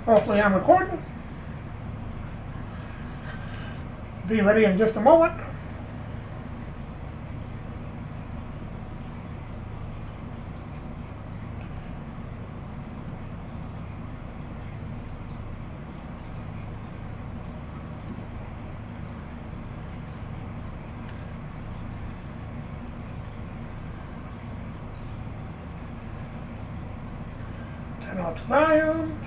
Hopefully I'm recording. Be ready in just a moment. Turn off the volume.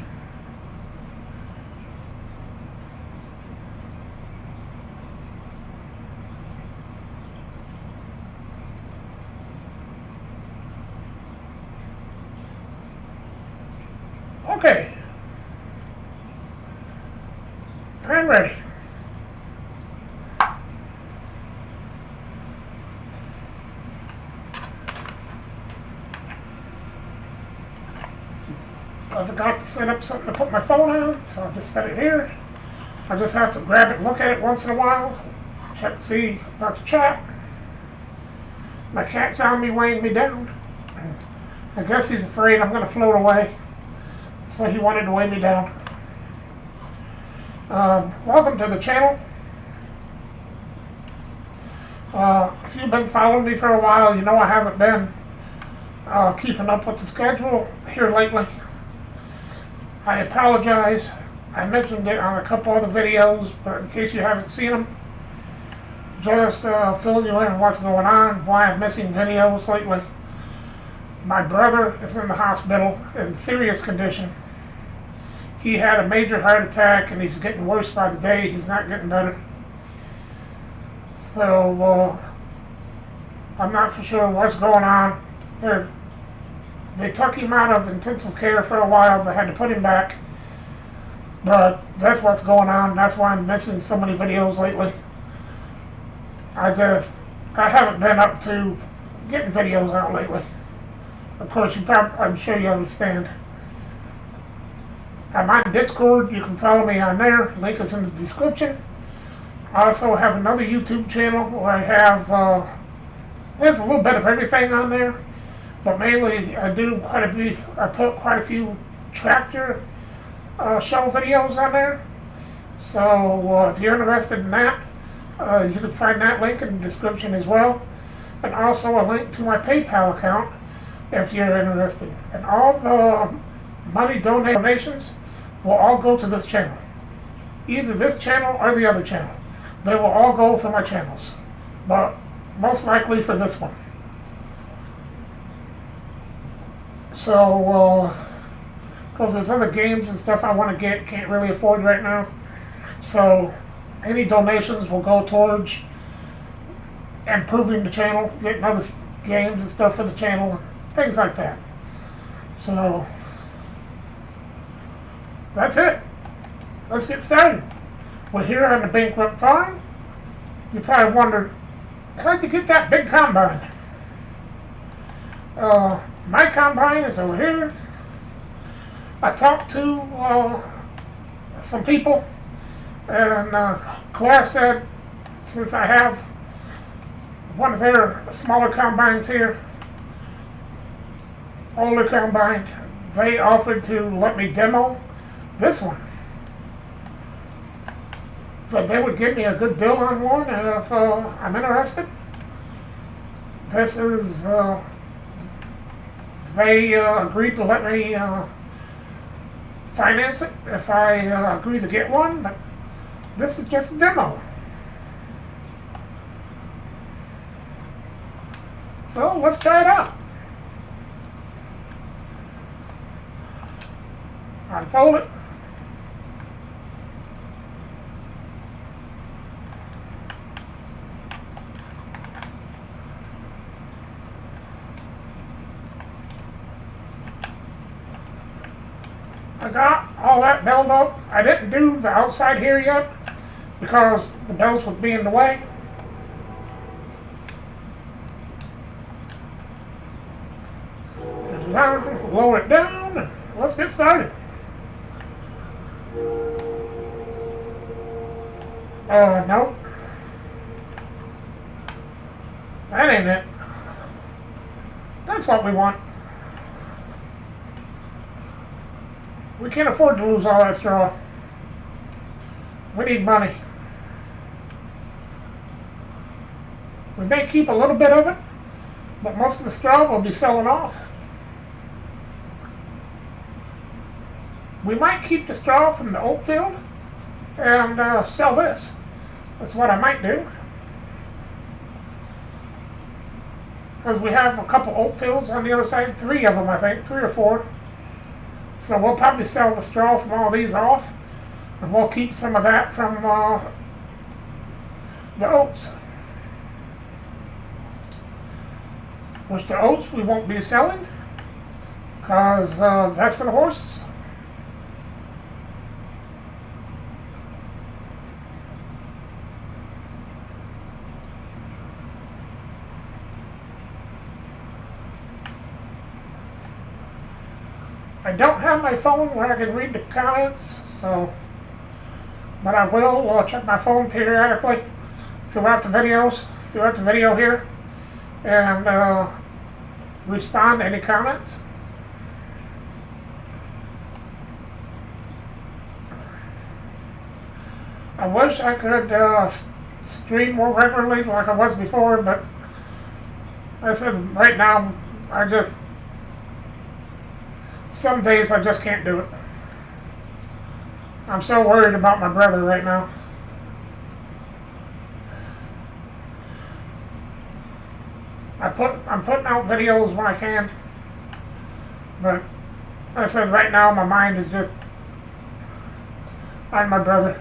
Okay. I'm ready. I forgot to set up something to put my phone on, so I'll just set it here. I just have to grab it and look at it once in a while. Check to see about the chat. My cat's on me, weighing me down. I guess he's afraid I'm going to float away, so he wanted to weigh me down. Welcome to the channel. If you've been following me for a while, you know I haven't been keeping up with the schedule here lately. I apologize. I mentioned it on a couple other videos, but in case you haven't seen them, just fill you in on what's going on, why I'm missing videos lately. My brother is in the hospital in serious condition. He had a major heart attack and he's getting worse by the day. He's not getting better. So I'm not for sure what's going on. They took him out of intensive care for a while. They had to put him back. But that's what's going on. That's why I'm missing so many videos lately. I haven't been up to getting videos out lately. Of course, I'm sure you understand. I'm on Discord. You can follow me on there. Link is in the description. I also have another YouTube channel where I have, there's a little bit of everything on there. But mainly, I put quite a few tractor show videos on there. So if you're interested in that, you can find that link in the description as well. And also a link to my PayPal account if you're interested. And all the money donations will all go to this channel. Either this channel or the other channel. They will all go for my channels. But most likely for this one. So, because there's other games and stuff I want to get, can't really afford right now. So, any donations will go towards improving the channel, getting other games and stuff for the channel, things like that. So, that's it. Let's get started. We're here on the bankrupt farm. You probably wondered, how'd you get that big combine? My combine is over here. I talked to some people, and Claire said since I have one of their smaller combines here, older combine, they offered to let me demo this one. So they would give me a good deal on one, and if I'm interested. This is, they agreed to let me finance it if I agree to get one, but this is just a demo. So let's try it out. Unfold it. I got all that belled up. I didn't do the outside here yet because the bells would be in the way. Lower it down. Let's get started. Nope. That ain't it. That's what we want. We can't afford to lose all that straw. We need money. We may keep a little bit of it, but most of the straw will be selling off. We might keep the straw from the oat field and sell this. That's what I might do. Because we have a couple oat fields on the other side, 3 of them I think, 3 or 4. So we'll probably sell the straw from all these off, and we'll keep some of that from the oats. Which the oats we won't be selling, because that's for the horses. I don't have my phone where I can read the comments, so, but I will check my phone periodically throughout the video here, and respond to any comments. I wish I could stream more regularly like I was before, but like I said, right now, some days I just can't do it. I'm so worried about my brother right now. I'm putting out videos when I can, but like I said, right now my mind is just on my brother.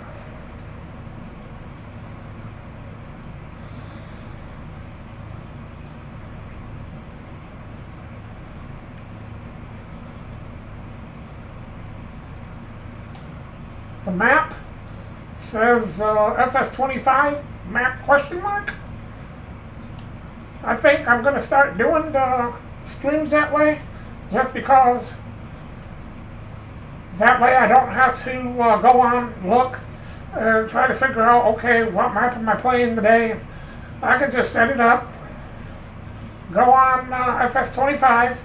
The map says fs25 map question mark. I think I'm going to start doing the streams that way, just because that way I don't have to go on, look, and try to figure out, okay, what map am I playing today. I can just set it up, go on fs25,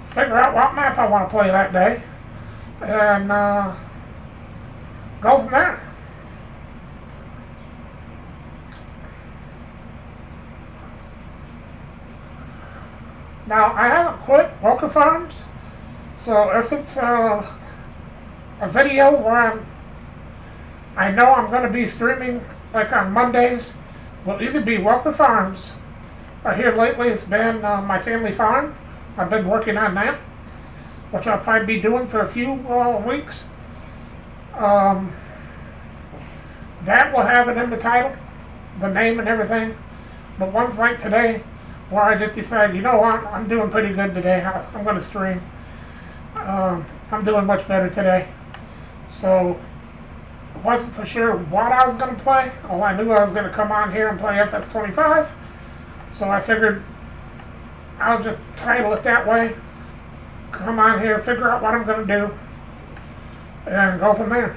figure out what map I want to play that day, and go from there. Now, I haven't quit Walker Farms, so if it's a video where I know I'm going to be streaming, like on Mondays, will either be Walker Farms, or here lately it's been my family farm. I've been working on that, which I'll probably be doing for a few weeks. That will have it in the title, the name and everything, but ones like today, where I just decided, you know what, I'm doing pretty good today, I'm going to stream. I'm doing much better today. So, I wasn't for sure what I was going to play. All I knew I was going to come on here and play FS25. So I figured I'll just title it that way. Come on here, figure out what I'm going to do, and go from there.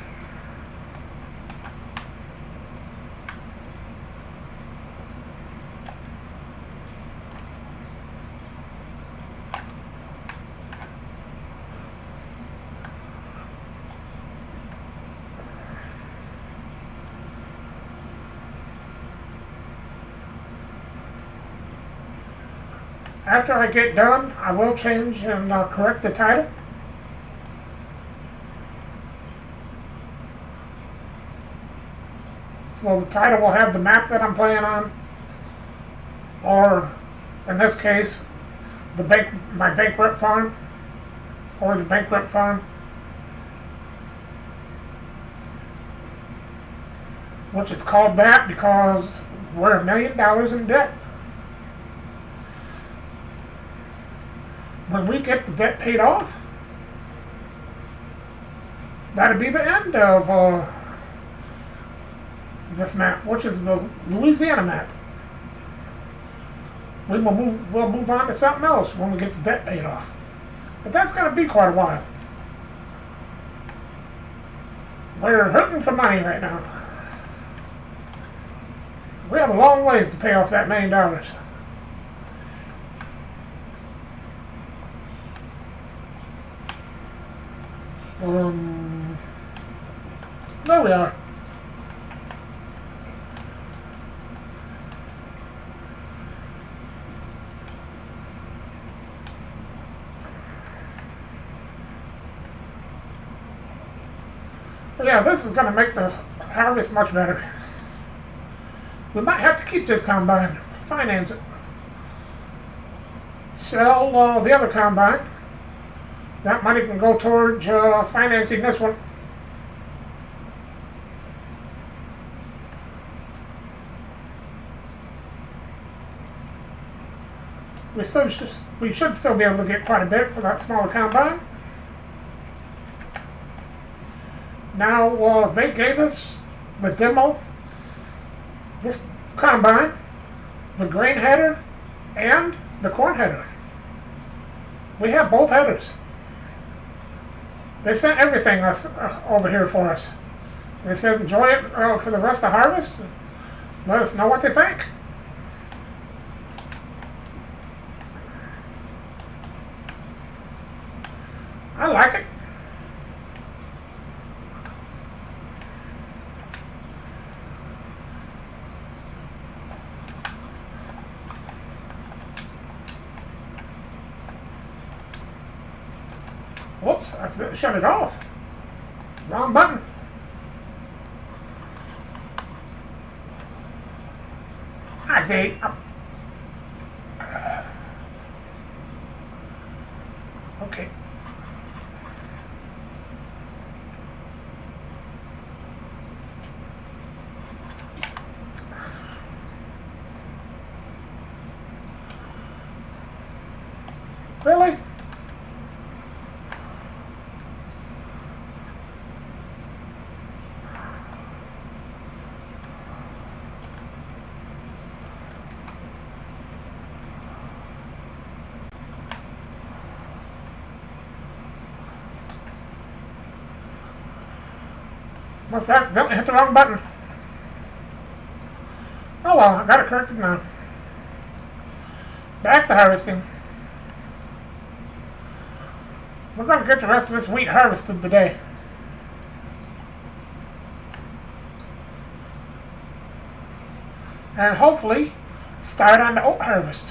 After I get done, I will change and correct the title. So the title will have the map that I'm playing on, or in this case, my bankrupt farm, or the bankrupt farm, which is called that because we're $1 million in debt. When we get the debt paid off, that'll be the end of this map, which is the Louisiana map. We'll move on to something else when we get the debt paid off. But that's going to be quite a while. We're hurting for money right now. We have a long ways to pay off that $1 million. There we are. But yeah, this is going to make the harvest much better. We might have to keep this combine, finance it. Sell the other combine. That money can go towards financing this one. We should still be able to get quite a bit for that smaller combine. Now they gave us the demo, this combine, the grain header, and the corn header. We have both headers. They sent everything over here for us. They said enjoy it for the rest of harvest. Let us know what they think. I like it. Whoops, that's it. Shut it off. Wrong button. I see. Okay. Really? Must have accidentally hit the wrong button. Oh well, I got it corrected now. Back to harvesting. We're going to get the rest of this wheat harvested today. And hopefully start on the oat harvest.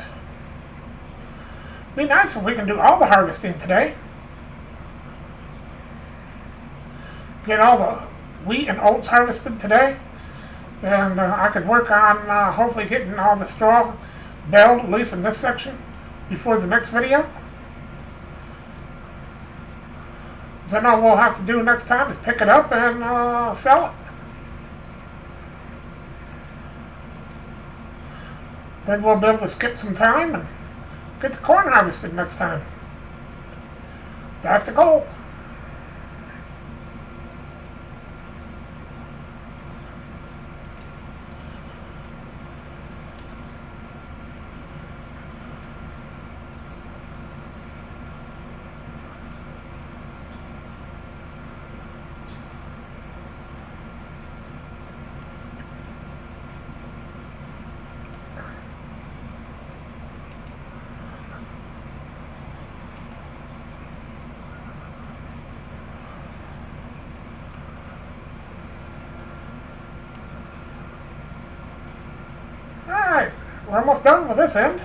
Be nice if we can do all the harvesting today. Get all the wheat and oats harvested today. And I could work on hopefully getting all the straw baled, at least in this section, before the next video. Then all we'll have to do next time is pick it up and sell it. Then we'll be able to skip some time and get the corn harvested next time. That's the goal. Alright, we're almost done with this end.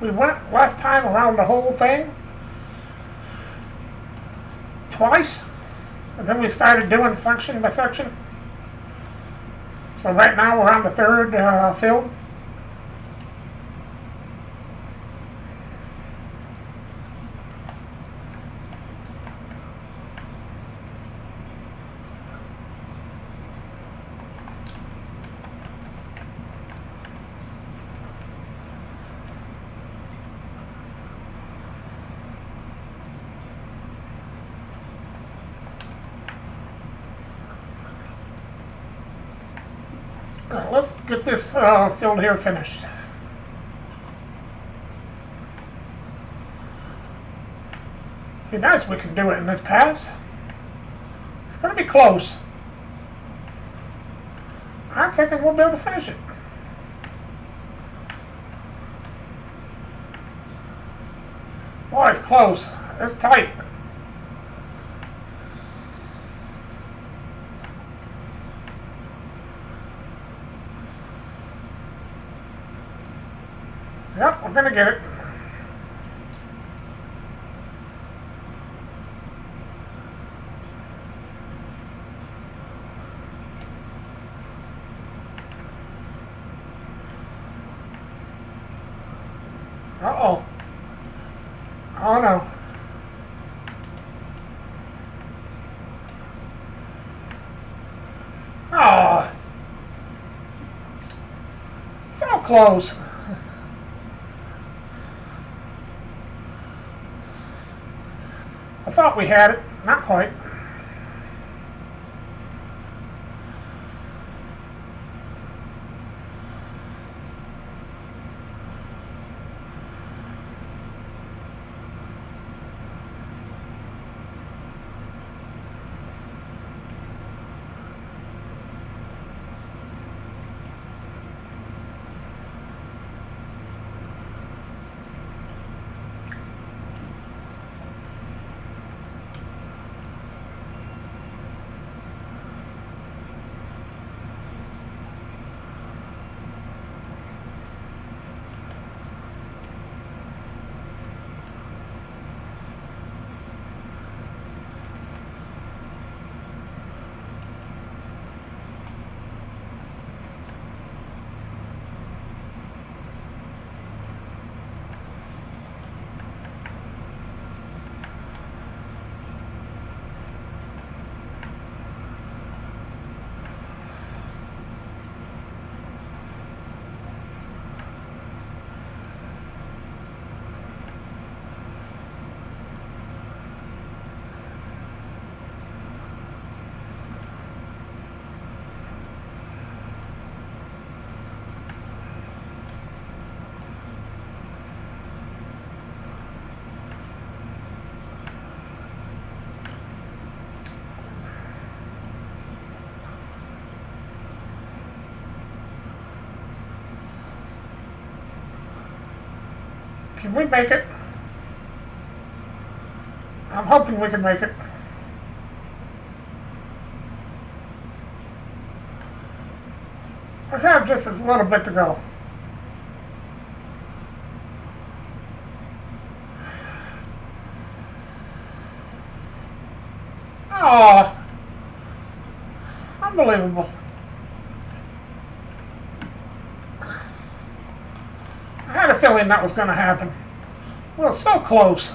We went last time around the whole thing twice, and then we started doing section by section. So right now we're on the third field. Let's get this field here finished. Be nice if we can do it in this pass. It's going to be close. I thinking we'll be able to finish it. Boy, it's close. It's tight. Yep, we're gonna get it. Uh-oh. Oh no. Oh. So close. I thought we had it. Not quite. Can we make it? I'm hoping we can make it. I have just a little bit to go. Oh, unbelievable. I had a feeling that was going to happen. Well, so close.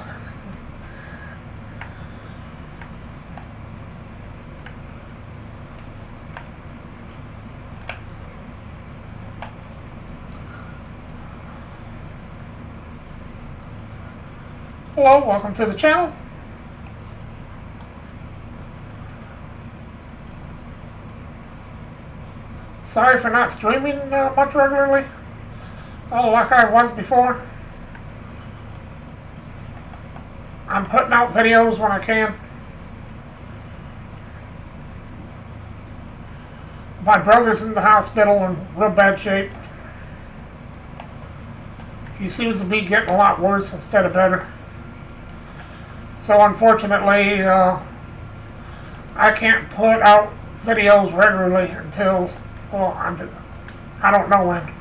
Hello, welcome to the channel. Sorry for not streaming much regularly. Oh, like I was before. I'm putting out videos when I can. My brother's in the hospital in real bad shape. He seems to be getting a lot worse instead of better. So unfortunately, I can't put out videos regularly until, well, I don't know when.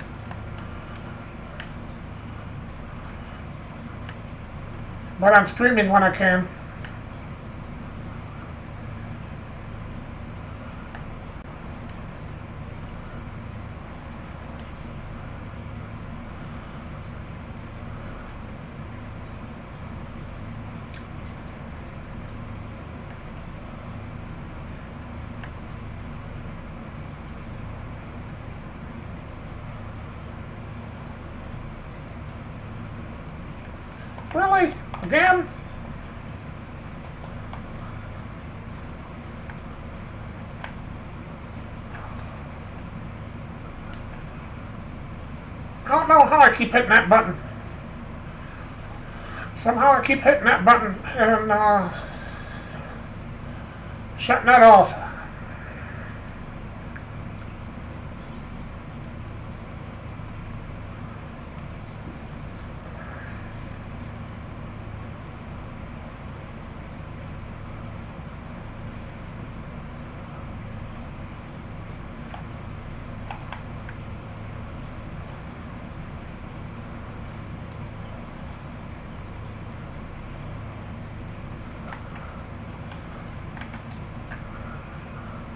But I'm streaming when I can. Really? Again? I don't know how I keep hitting that button. Somehow I keep hitting that button and shutting that off.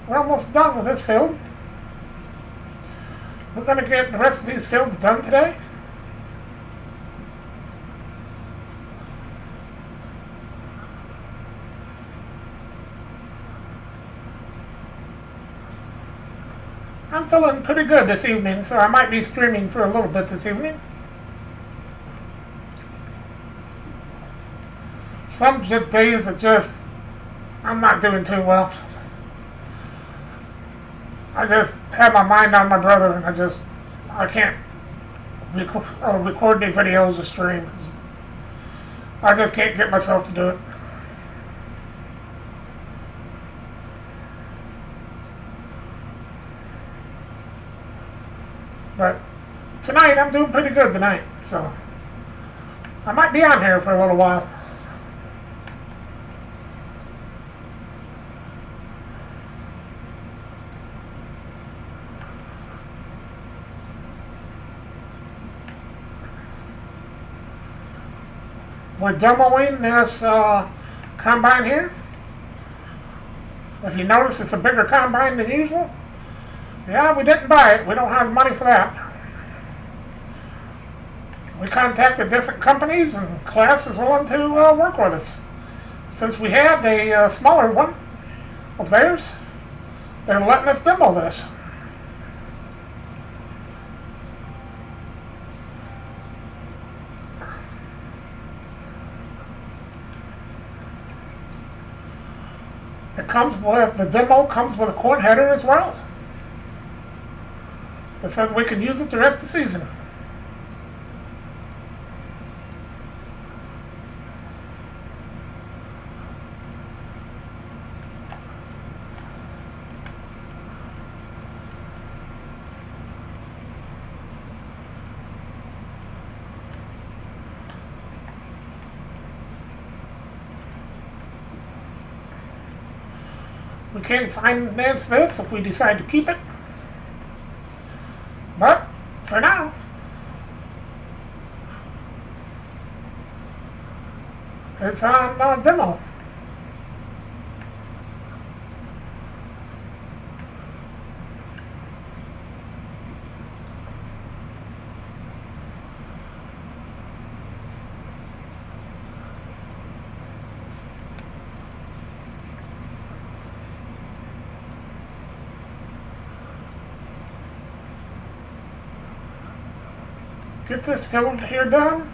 we're almost done with this field. We're going to get the rest of these fields done today. I'm feeling pretty good this evening, so I might be streaming for a little bit this evening. Some days I'm not doing too well. I just have my mind on my brother, and I can't record any videos or stream. I just can't get myself to do it. But tonight, I'm doing pretty good tonight, so I might be on here for a little while. We're demoing this combine here. If you notice, it's a bigger combine than usual. Yeah, we didn't buy it. We don't have the money for that. We contacted different companies, and Class is willing to work with us. Since we had a smaller one of theirs, they're letting us demo this. The demo comes with a corn header as well. It says we can use it the rest of the season. We can finance this if we decide to keep it. But for now, it's on demo. Get this field here done.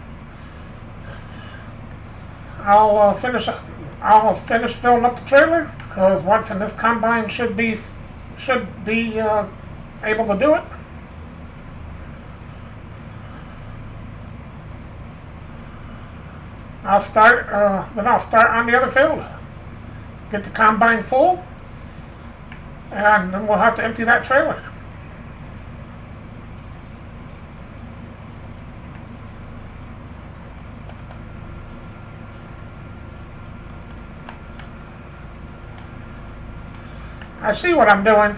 I'll finish filling up the trailer, because what's in this combine should be able to do it. I'll start on the other field. Get the combine full, and then we'll have to empty that trailer. I see what I'm doing.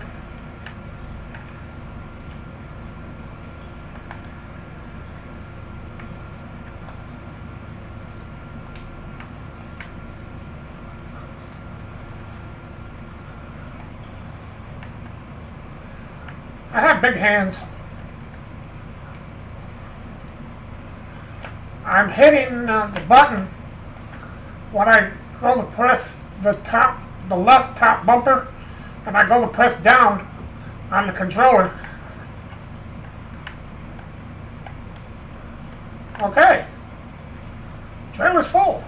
I have big hands. I'm hitting the button when I go to press the left top bumper, and I go to press down on the controller. Okay. Trailer's full.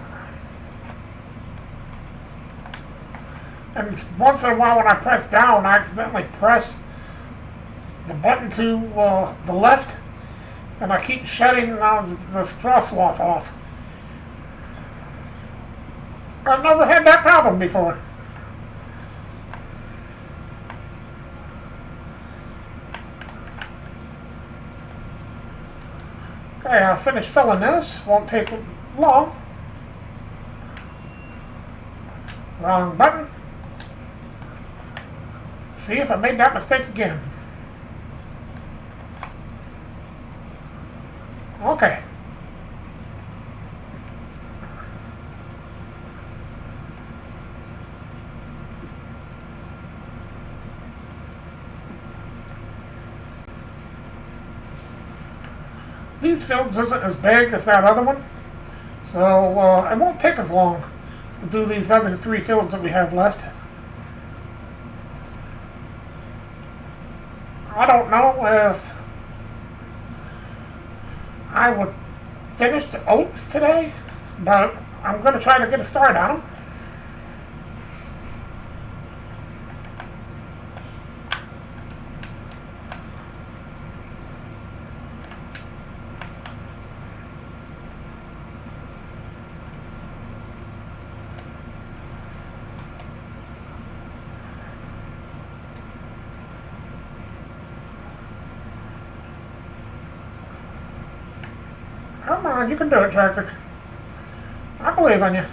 And once in a while when I press down, I accidentally press the button to the left, and I keep shutting the straw swath off. I've never had that problem before. Okay, I'll finish filling this. Won't take long. Wrong button. See if I made that mistake again. Okay. these fields isn't as big as that other one, so it won't take as long to do these other 3 fields that we have left. I don't know if I would finish the oats today, but I'm going to try to get a start on them. Come on, you can do it, tractor. I believe in you.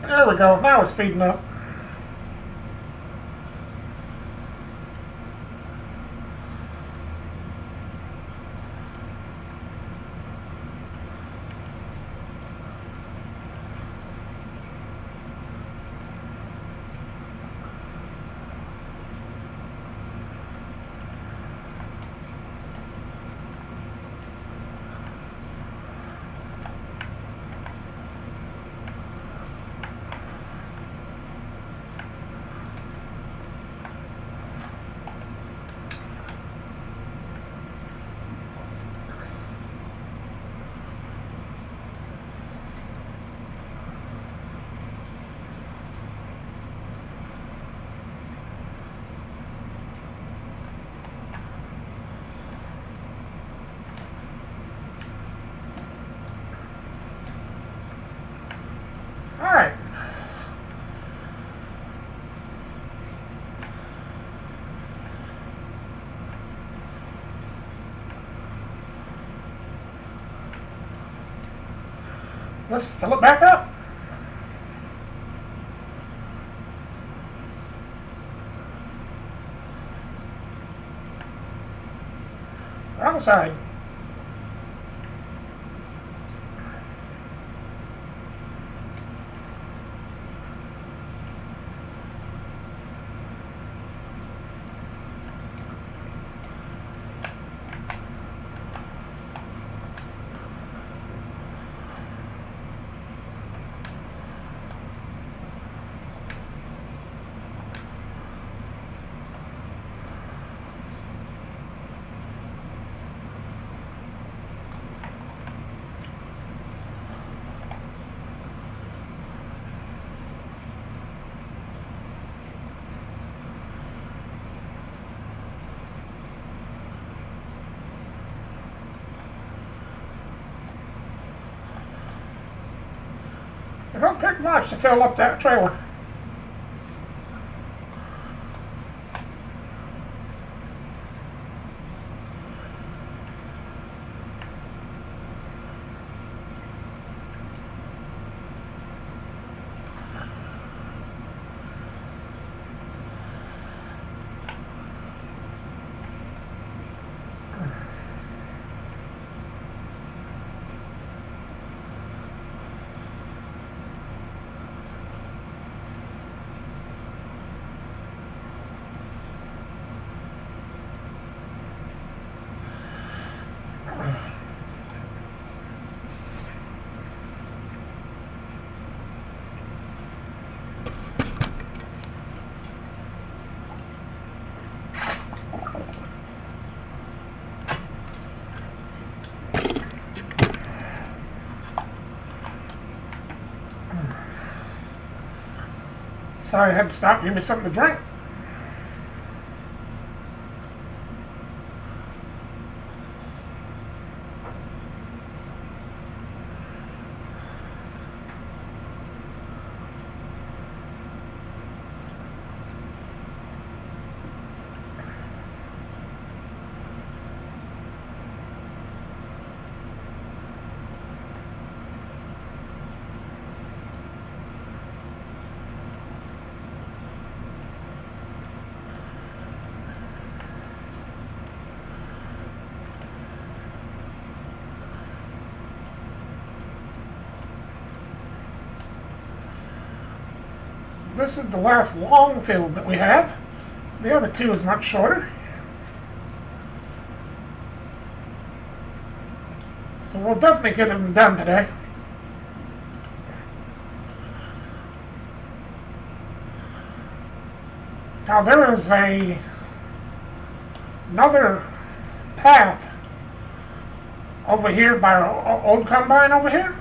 There we go. Now we're speeding up. Alright. Let's fill it back up. Wrong side. It don't take much to fill up that trailer. Sorry, I had to stop. Give me something to drink. This is the last long field that we have. The other two is much shorter. So we'll definitely get them done today. Now there is another path over here by our old combine over here.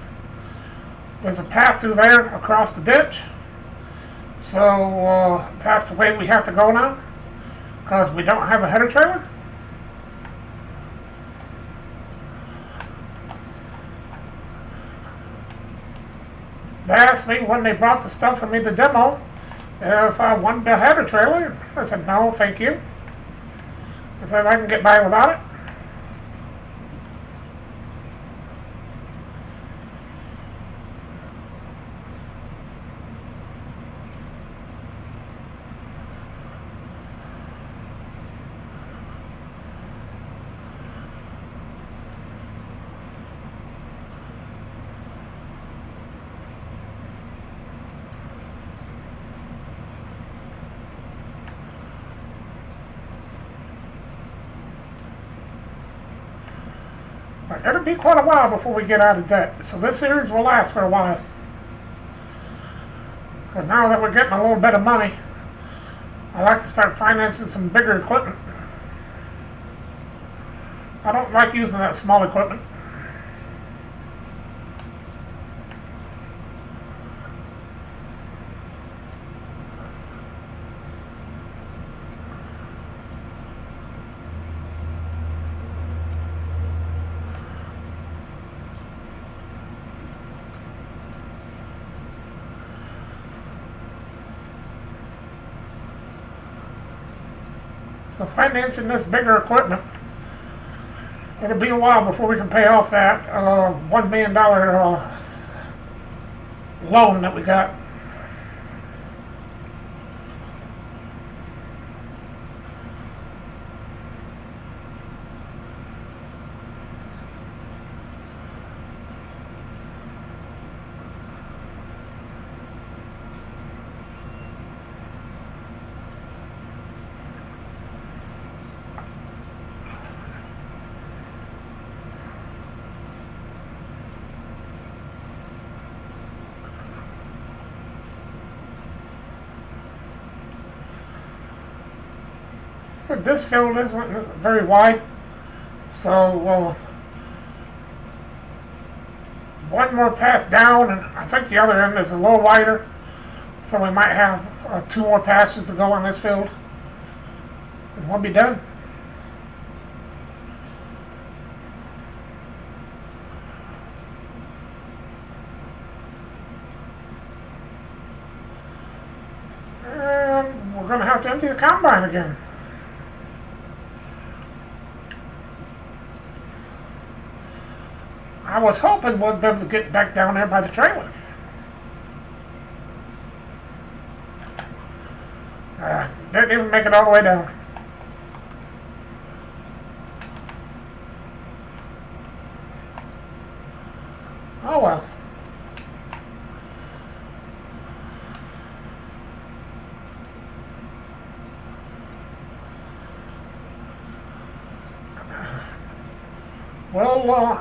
There's a path through there across the ditch. So that's the way we have to go now, because we don't have a header trailer. They asked me when they brought the stuff for me to demo if I wanted a header trailer. I said, no, thank you. I said, I can get by without it. But it'll be quite a while before we get out of debt. So this series will last for a while. Because now that we're getting a little bit of money, I like to start financing some bigger equipment. I don't like using that small equipment. So financing this bigger equipment, it'll be a while before we can pay off that $1 million loan that we got. So this field isn't very wide, so one more pass down, and I think the other end is a little wider, so we might have 2 more passes to go on this field, and we'll be done. And we're going to have to empty the combine again. I was hoping we'd be able to get back down there by the trailer. Didn't even make it all the way down. Oh well. We'll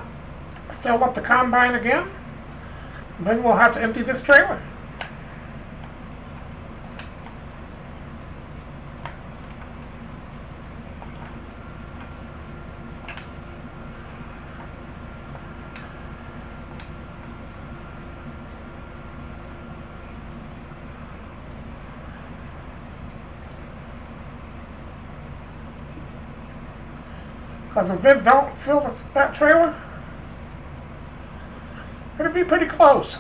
fill up the combine again, then we'll have to empty this trailer. Because if this don't fill that trailer, it'll be pretty close.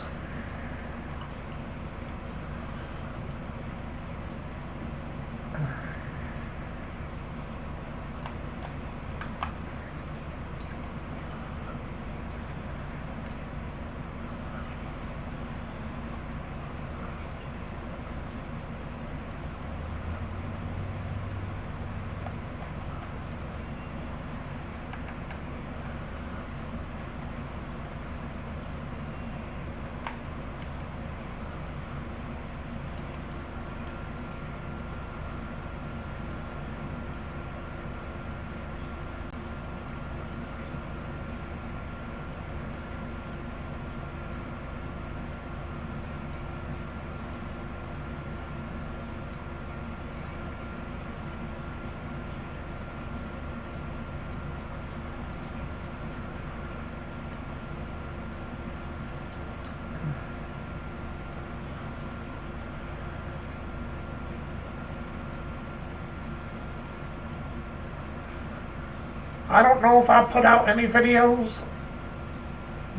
I don't know if I'll put out any videos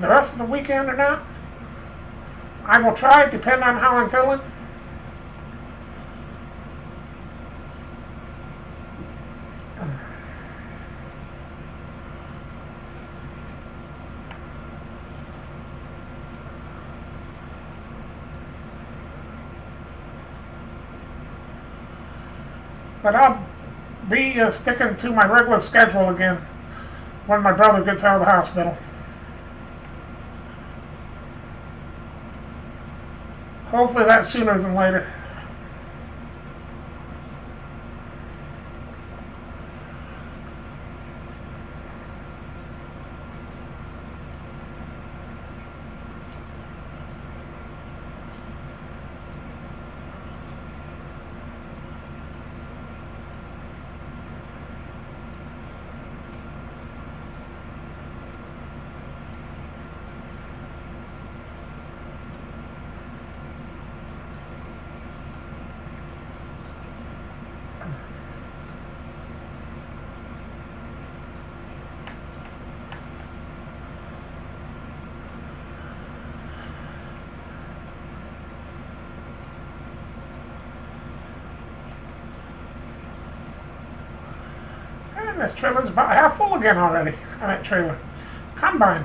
the rest of the weekend or not. I will try, depending on how I'm feeling. But I'll be sticking to my regular schedule again when my brother gets out of the hospital. Hopefully that's sooner than later. And this trailer's about half full again already. That trailer. Combine.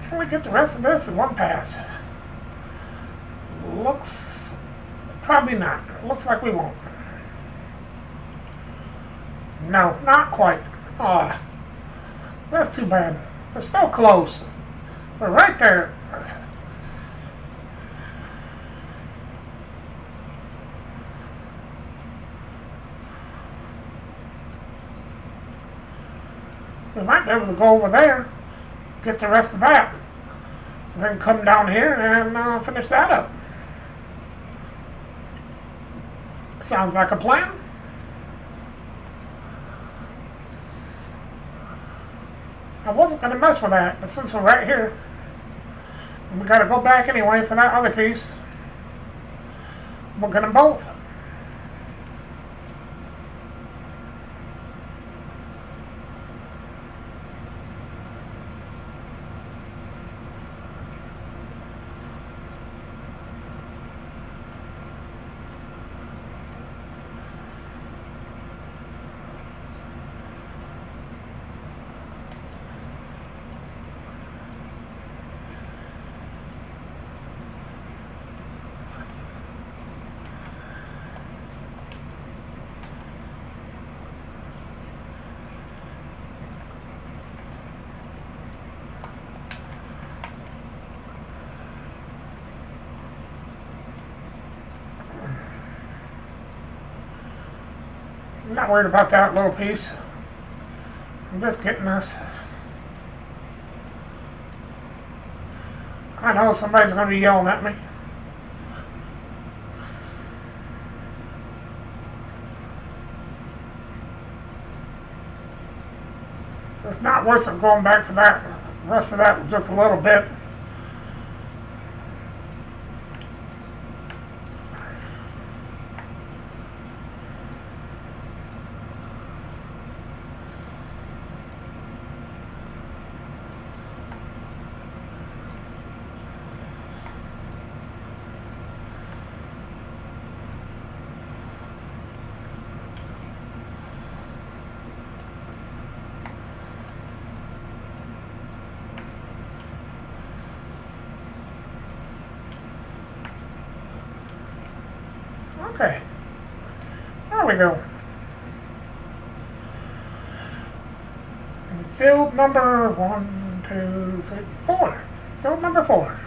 Can we get the rest of this in one pass? Looks... probably not. Looks like we won't. No, not quite. Aw. That's too bad. We're so close. We're right there. We might be able to go over there, get the rest of that, and then come down here and finish that up. Sounds like a plan. I wasn't going to mess with that, but since we're right here, and we got to go back anyway for that other piece, we'll get them both. I'm not worried about that little piece. I'm just getting this. I know somebody's going to be yelling at me. It's not worth it going back for that. The rest of that was just a little bit. Okay, there we go. And field number 1, 2, 3, 4. Field number 4.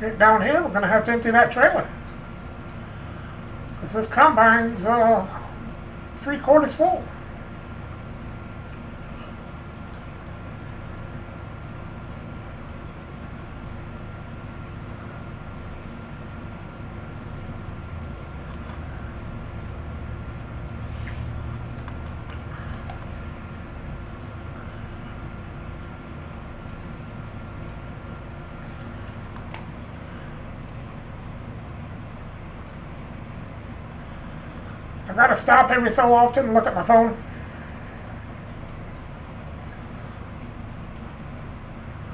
get down here, we're going to have to empty that trailer. Because this combine's 3/4 full. I gotta stop every so often and look at my phone.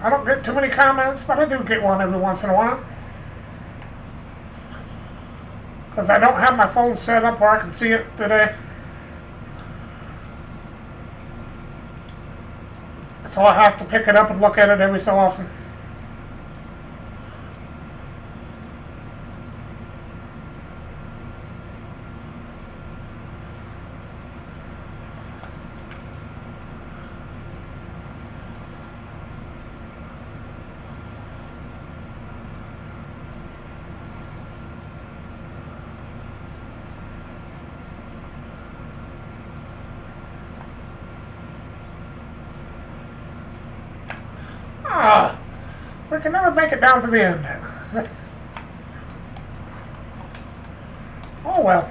I don't get too many comments, but I do get one every once in a while. Because I don't have my phone set up where I can see it today. So I have to pick it up and look at it every so often. We can never make it down to the end. Oh well.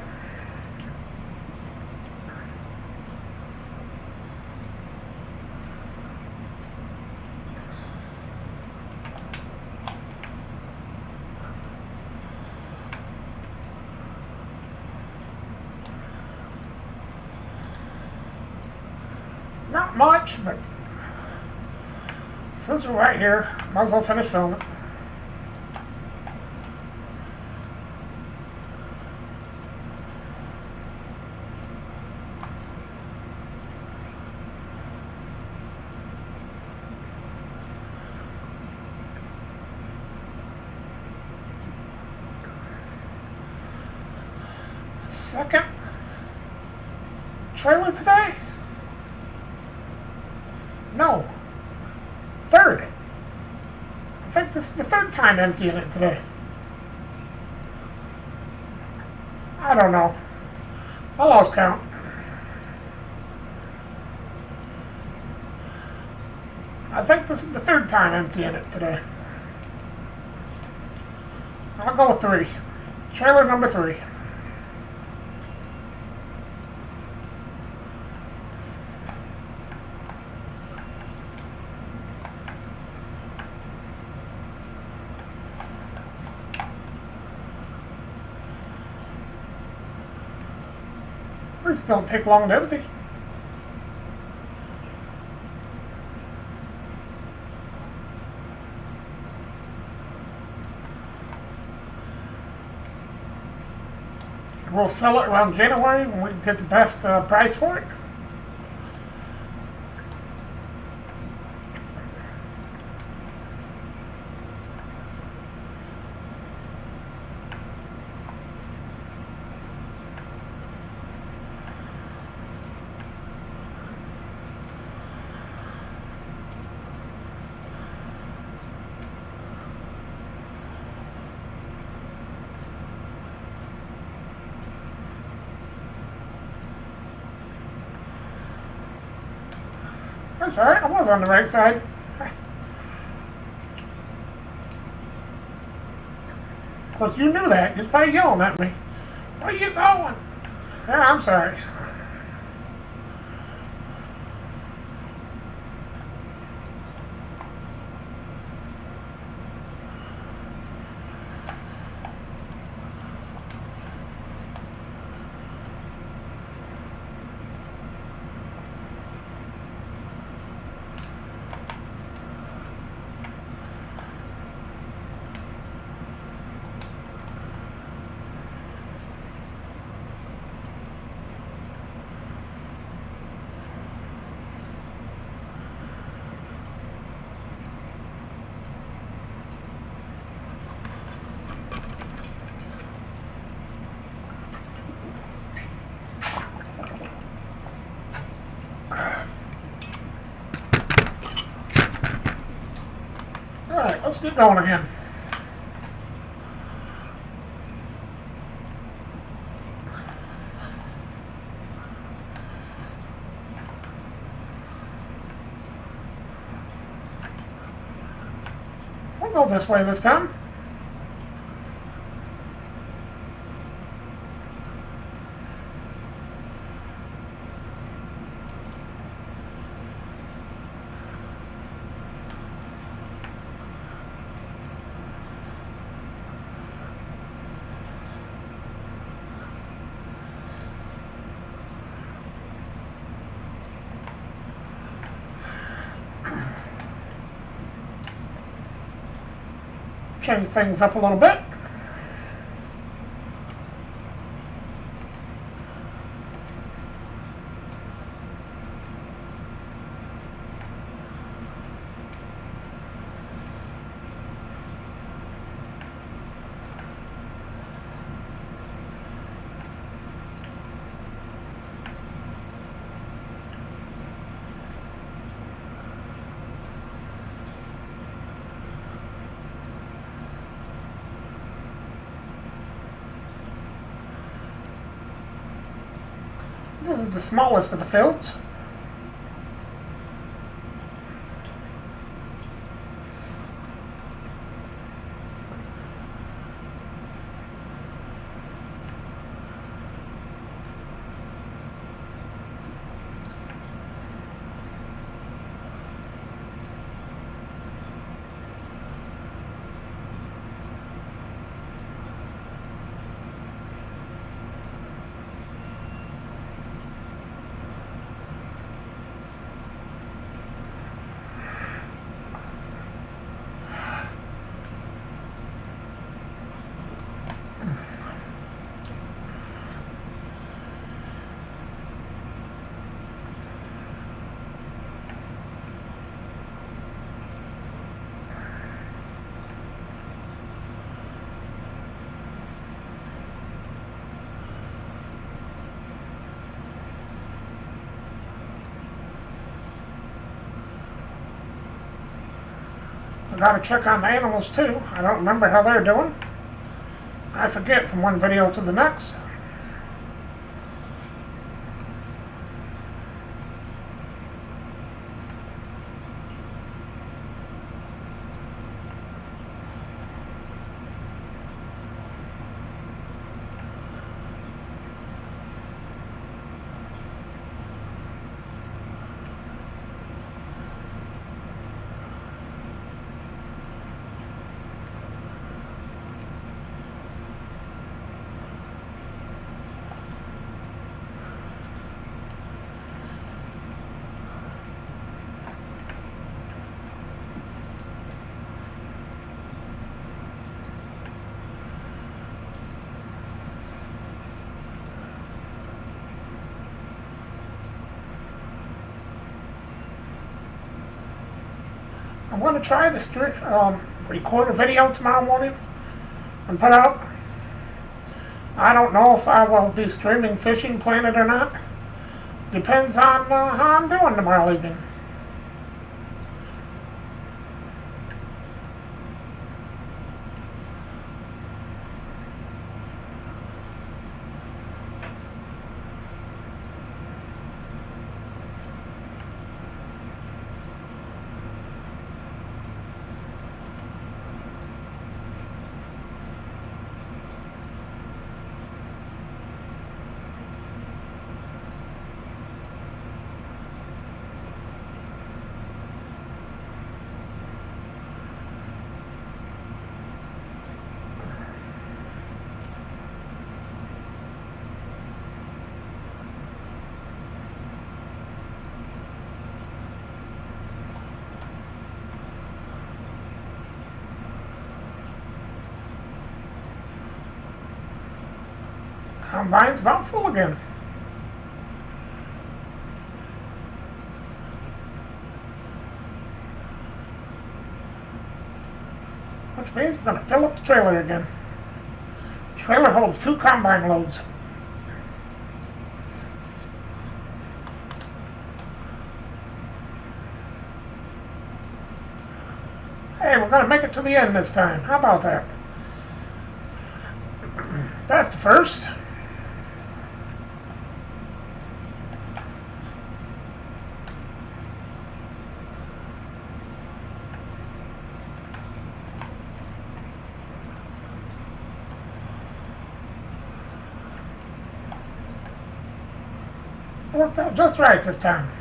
Not much, but since we're right here, might as well finish filming. Second trailer today? No. Third. I think this is the third time emptying it today. I don't know. I lost count. I think this is the third time emptying it today. I'll go with 3. Trailer number 3. These don't take long to empty. We'll sell it around January when we can get the best price for it. That's alright, I was on the right side. Of course, you knew that. You're probably yelling at me. Where are you going? Yeah, I'm sorry. Alright, let's get going again. go this way this time. Change things up a little bit. This is the smallest of the fields. I gotta check on the animals too. I don't remember how they're doing. I forget from one video to the next. I'm going to try to record a video tomorrow morning and put out. I don't know if I will be streaming Fishing Planet or not. Depends on how I'm doing tomorrow evening. Combine's about full again. Which means we're going to fill up the trailer again. The trailer holds 2 combine loads. Hey, we're going to make it to the end this time. How about that? That's the first. Worked out just right this time.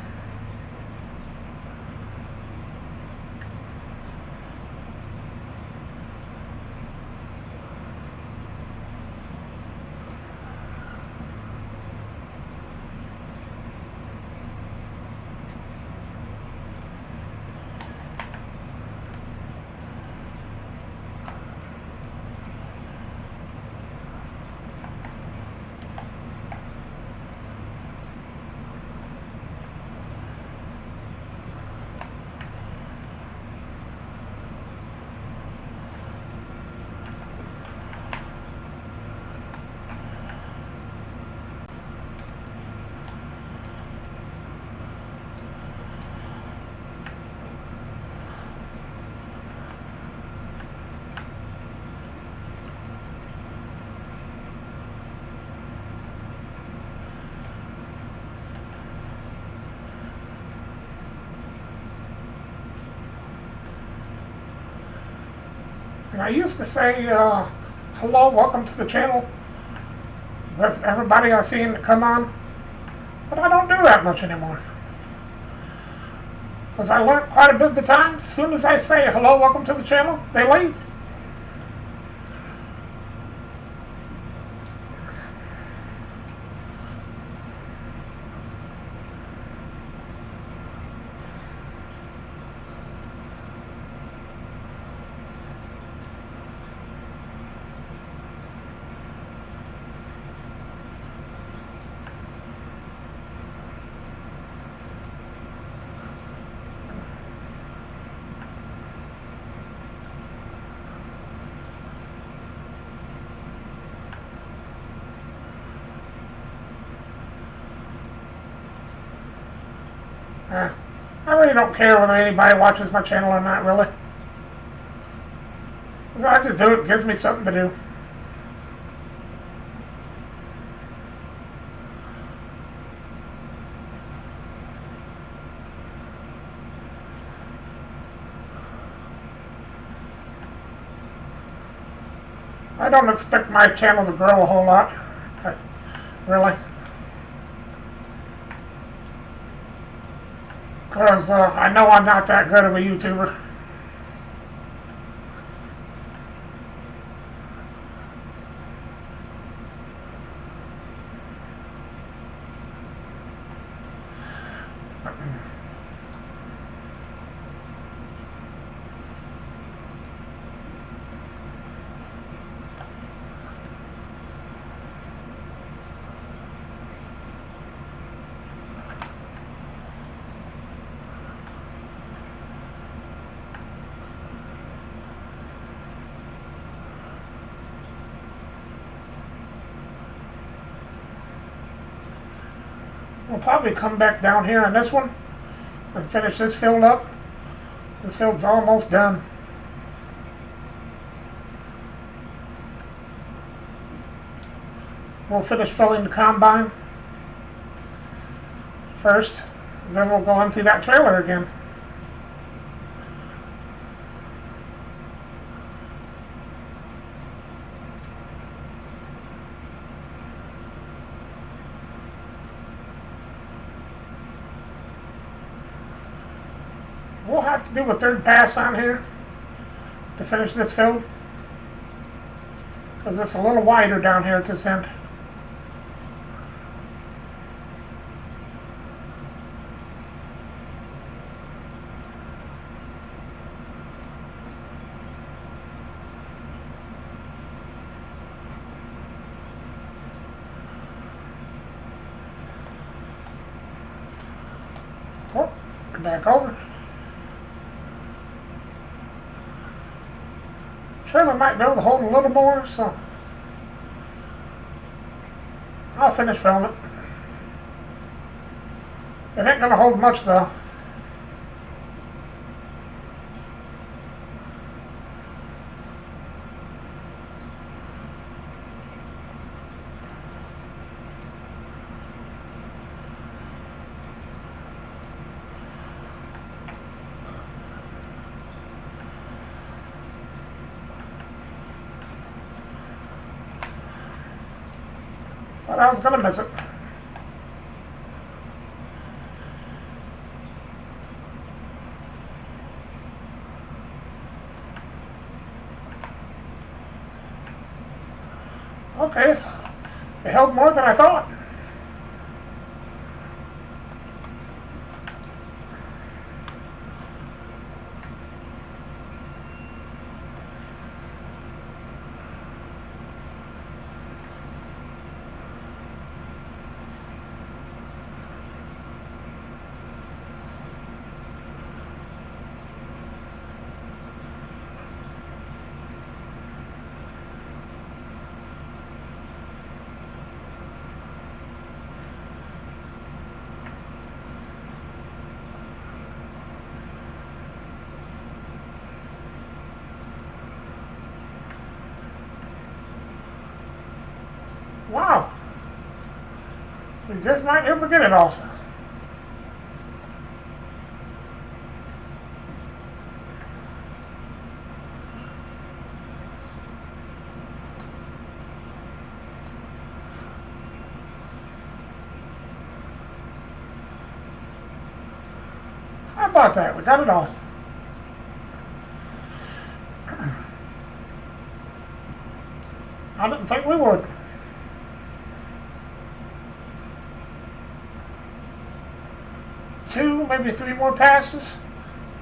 And I used to say, hello, welcome to the channel, with everybody I seen that come on, but I don't do that much anymore. Because I learned quite a bit of the time, as soon as I say, hello, welcome to the channel, they leave. I really don't care whether anybody watches my channel or not, really. I just do it, it gives me something to do. I don't expect my channel to grow a whole lot, really. Because I know I'm not that good of a YouTuber. We'll probably come back down here on this one and finish this field up. This field's almost done. We'll finish filling the combine first, then we'll go into that trailer again. We'll have to do a third pass on here to finish this field, because it's a little wider down here at this end. Oh, back over. Trailer might be able to hold a little more, so I'll finish filming it. It ain't gonna hold much though. Thought I was gonna miss it. Okay, it held more than I thought. Wow. We just might never get it all. How about that? We got it all. I didn't think we would. Two, maybe three more passes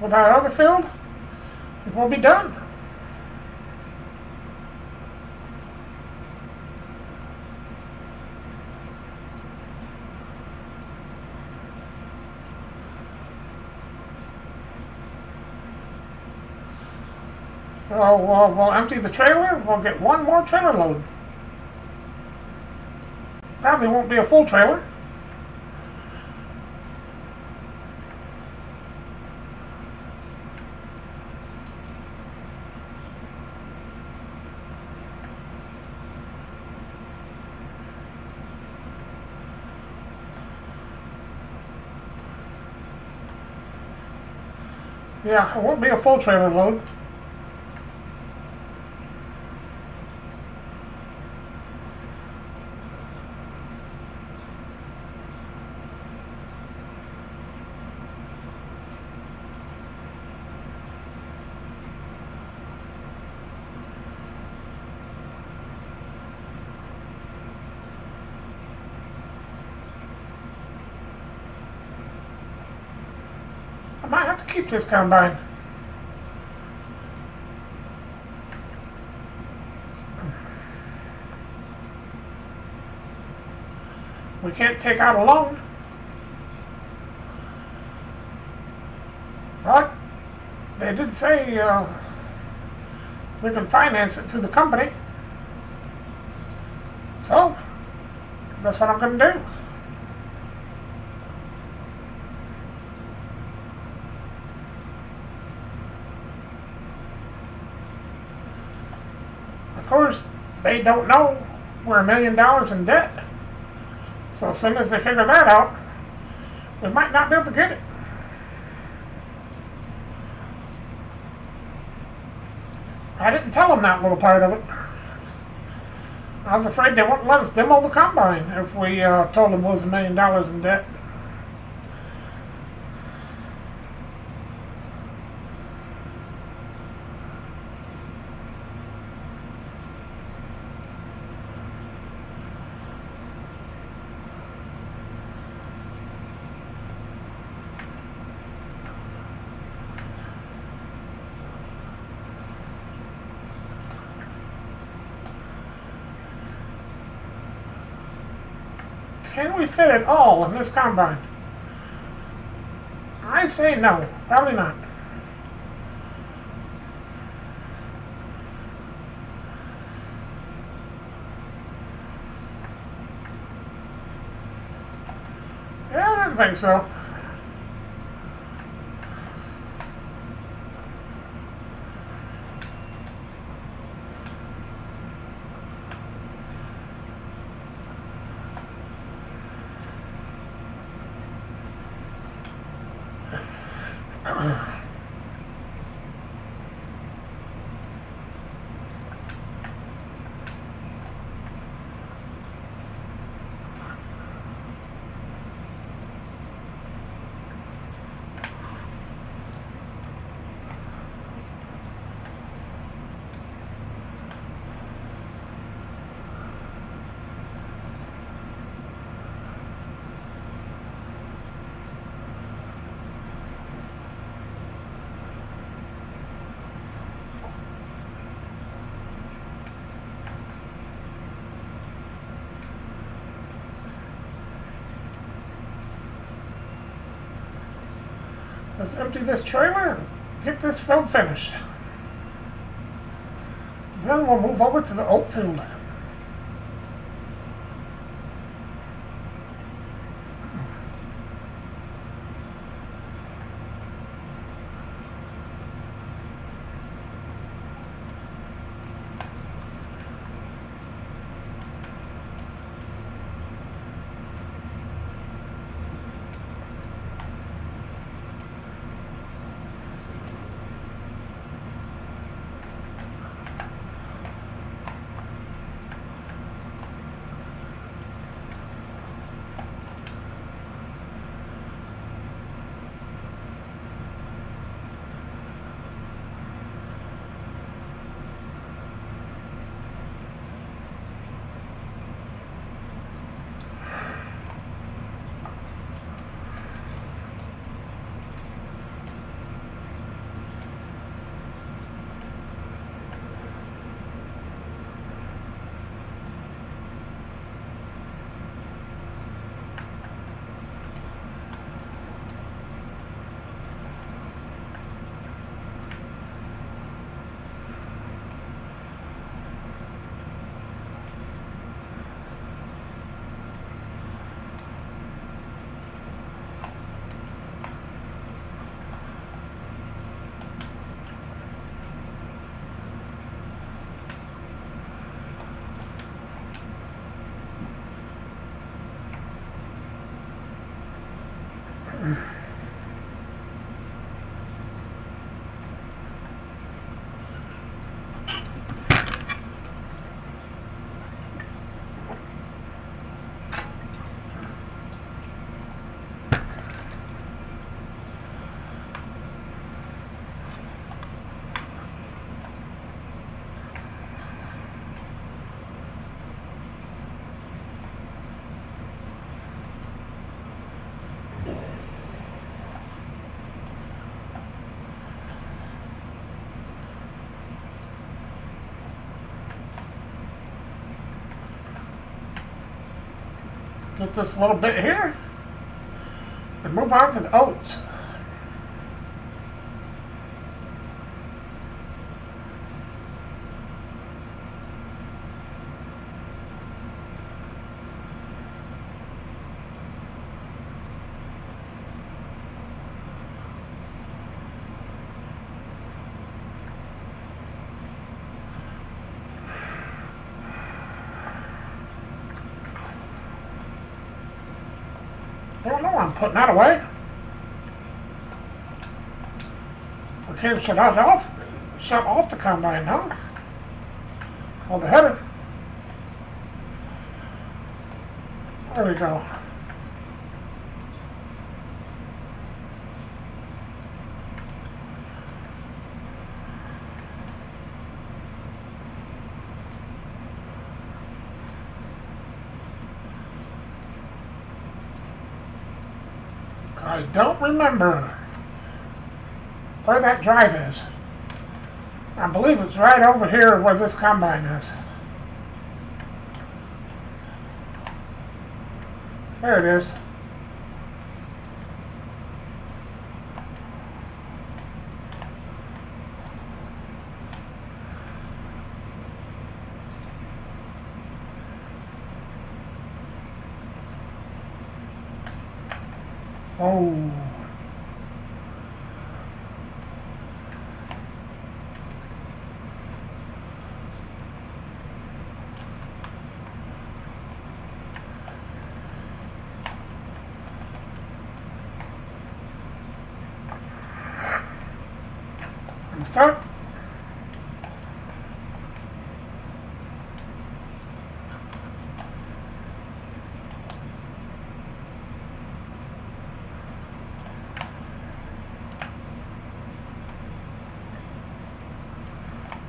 with our other field, and we'll be done. So we'll empty the trailer. We'll get one more trailer load. Probably won't be a full trailer. Yeah, it won't be a full trailer load. I might have to keep this combine. We can't take out a loan. But they did say we can finance it through the company. So that's what I'm going to do. Of course, they don't know we're $1 million in debt. So as soon as they figure that out, we might not be able to get it. I didn't tell them that little part of it. I was afraid they wouldn't let us demo the combine if we told them we was $1 million in debt. Can we fit it all in this combine? I say no, probably not. Yeah, I don't think so. Let's empty this trailer and get this field finished. Then we'll move over to the oat field. Get this little bit here and move on to the oats. I don't know why I'm putting that away. I can't shut off the combine now. Oh, the header. There we go. I don't remember where that drive is. I believe it's right over here where this combine is. There it is. Oh. Start.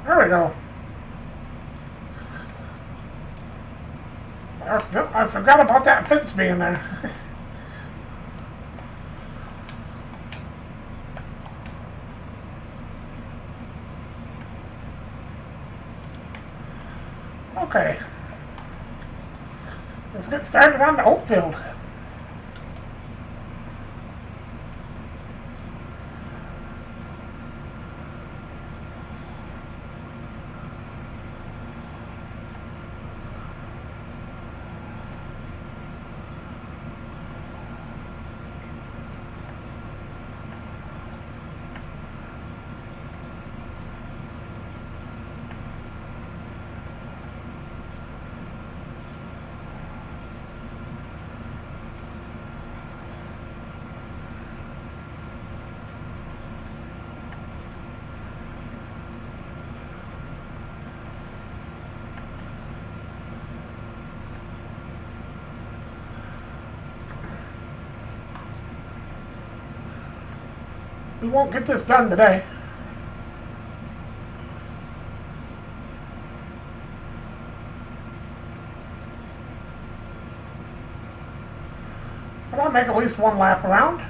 There we go. I forgot about that fence being there. Okay. Let's get started on the oat field. we won't get this done today. But I'll make at least one lap around.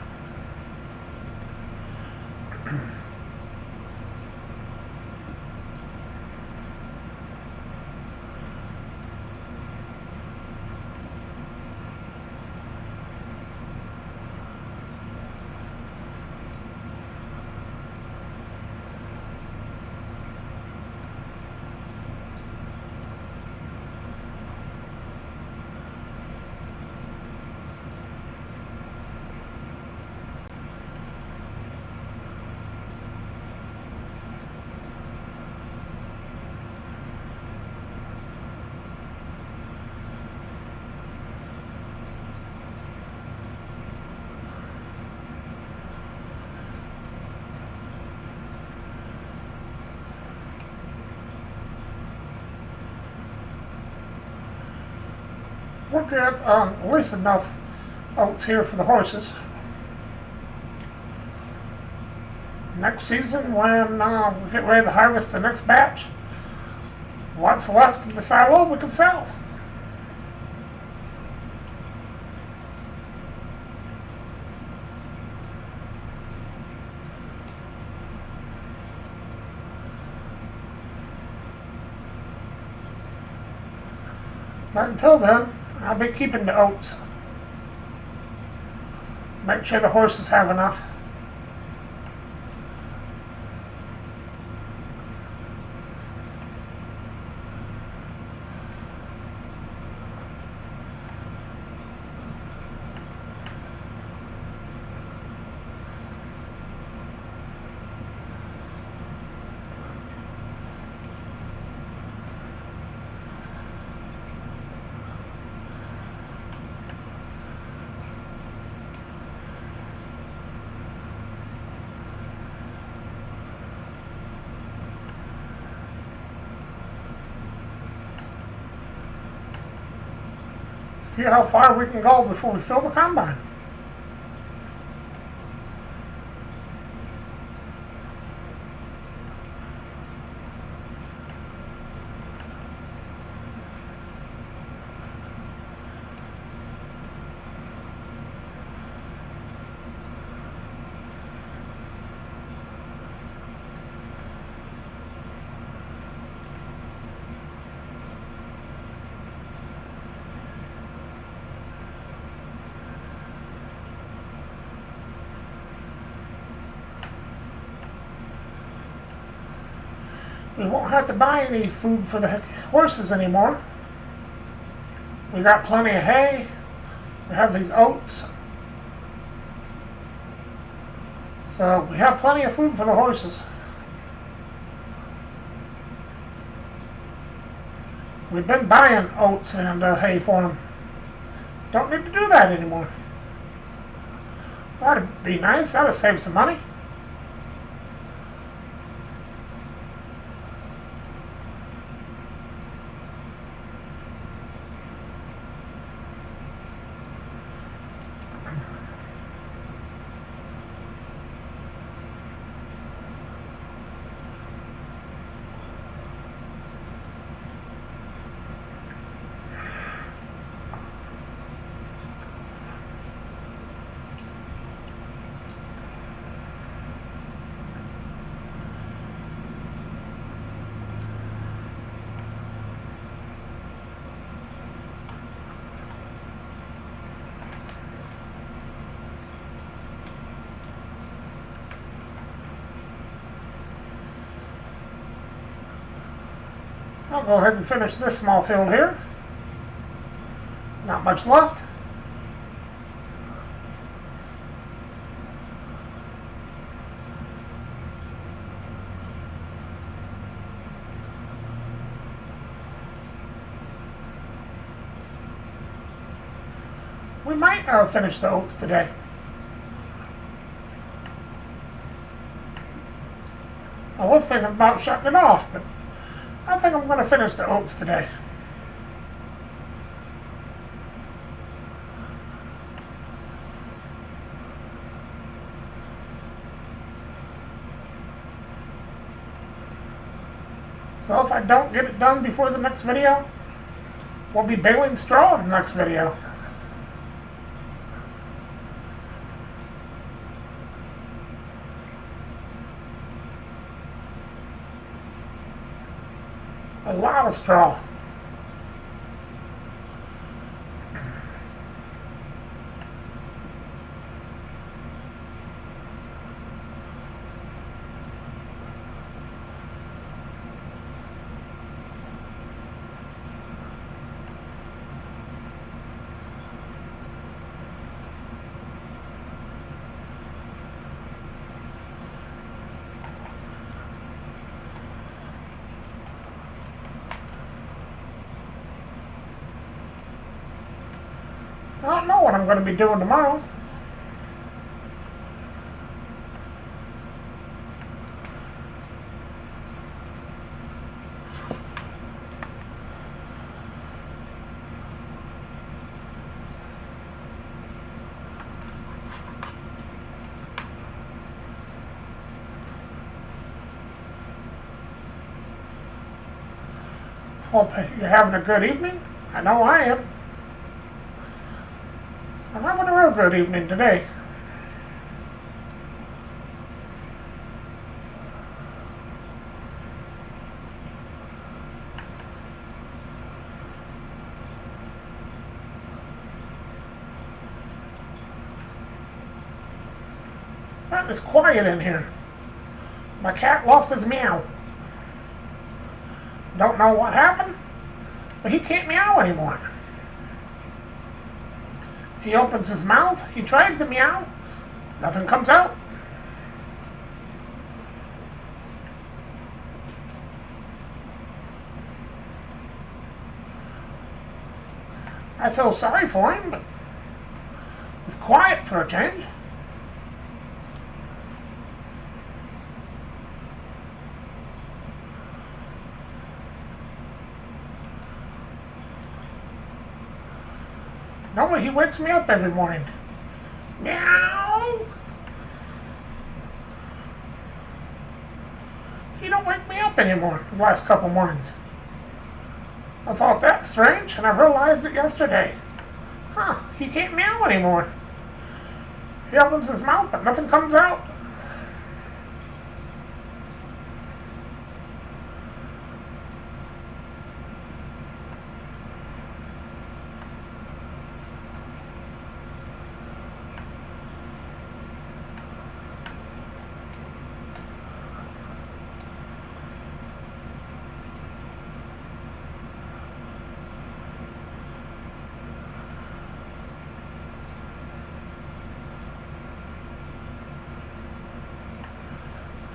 We'll get at least enough oats here for the horses. Next season, when we get ready to harvest the next batch, what's left in the silo we can sell. But until then, I'll be keeping the oats. Make sure the horses have enough. See how far we can go before we fill the combine. We won't have to buy any food for the horses anymore. We got plenty of hay. We have these oats. So we have plenty of food for the horses. We've been buying oats and hay for them. Don't need to do that anymore. That'd be nice. That'd save some money. I'll go ahead and finish this small field here. Not much left. We might finish the oats today. I was thinking about shutting it off, but I think I'm going to finish the oats today. So if I don't get it done before the next video, we'll be baling straw in the next video. A lot of straw. I don't know what I'm going to be doing tomorrow. Hope you're having a good evening. I know I am. I'm having a real good evening today. It's quiet in here. My cat lost his meow. Don't know what happened, but he can't meow anymore. He opens his mouth, he tries to meow, nothing comes out. I feel sorry for him, but it's quiet for a change. Normally he wakes me up every morning. Meow! He don't wake me up anymore the last couple mornings. I thought that's strange, and I realized it yesterday. Huh, he can't meow anymore. He opens his mouth, but nothing comes out.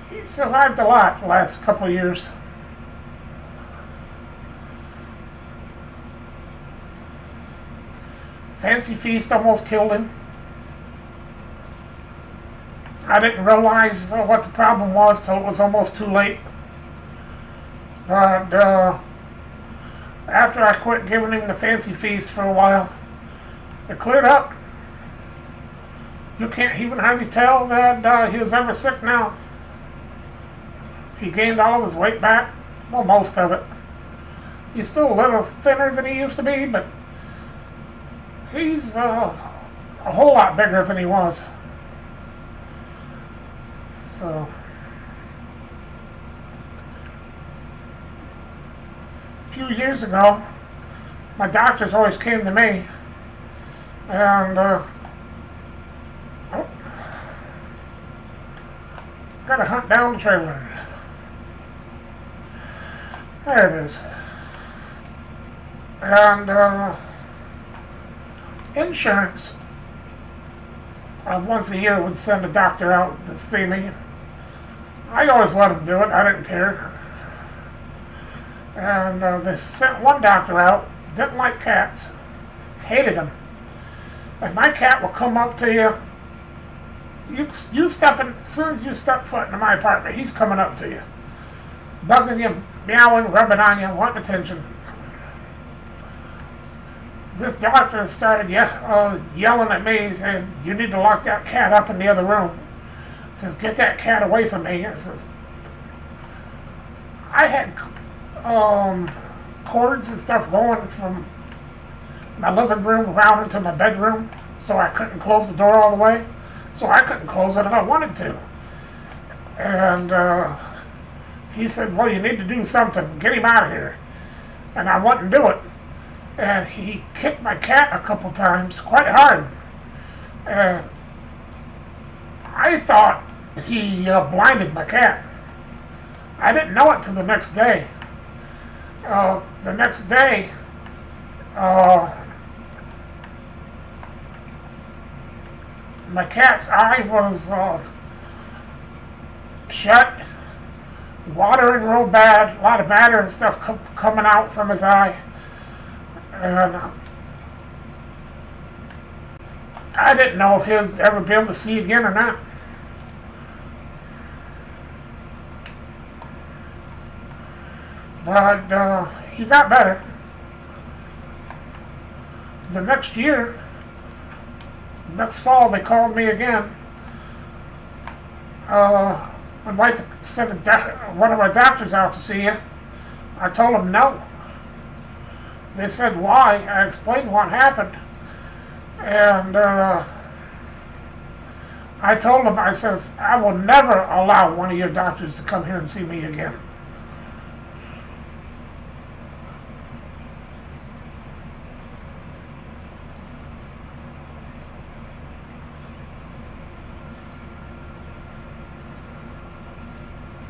He survived a lot the last couple of years. Fancy Feast almost killed him. I didn't realize what the problem was till it was almost too late. But after I quit giving him the Fancy Feast for a while, it cleared up. You can't even hardly tell that he was ever sick now. He gained all of his weight back, well, most of it. He's still a little thinner than he used to be, but he's a whole lot bigger than he was. So, a few years ago, my doctors always came to me, and gotta hunt down the trailer. There it is. And insurance once a year would send a doctor out to see me. I always let him do it. I didn't care. And they sent one doctor out, didn't like cats, hated them. And my cat will come up to you. You step in, as soon as you step foot into my apartment, he's coming up to you, bugging you, meowing, rubbing on you, wanting attention. This doctor started yelling at me. He said, "You need to lock that cat up in the other room." He says, "Get that cat away from me." He says, I had cords and stuff going from my living room around into my bedroom, so I couldn't close the door all the way. So I couldn't close it if I wanted to. And he said, well, you need to do something. Get him out of here. And I wouldn't do it. And he kicked my cat a couple times, quite hard. And I thought he blinded my cat. I didn't know it till the next day. The next day, my cat's eye was shut, watering real bad, a lot of matter and stuff coming out from his eye. And I didn't know if he'd ever be able to see again or not. But he got better. The next year, next fall, they called me again. I'd like to send one of our doctors out to see you. I told them no. They said why. I explained what happened. And I told them, I says, I will never allow one of your doctors to come here and see me again.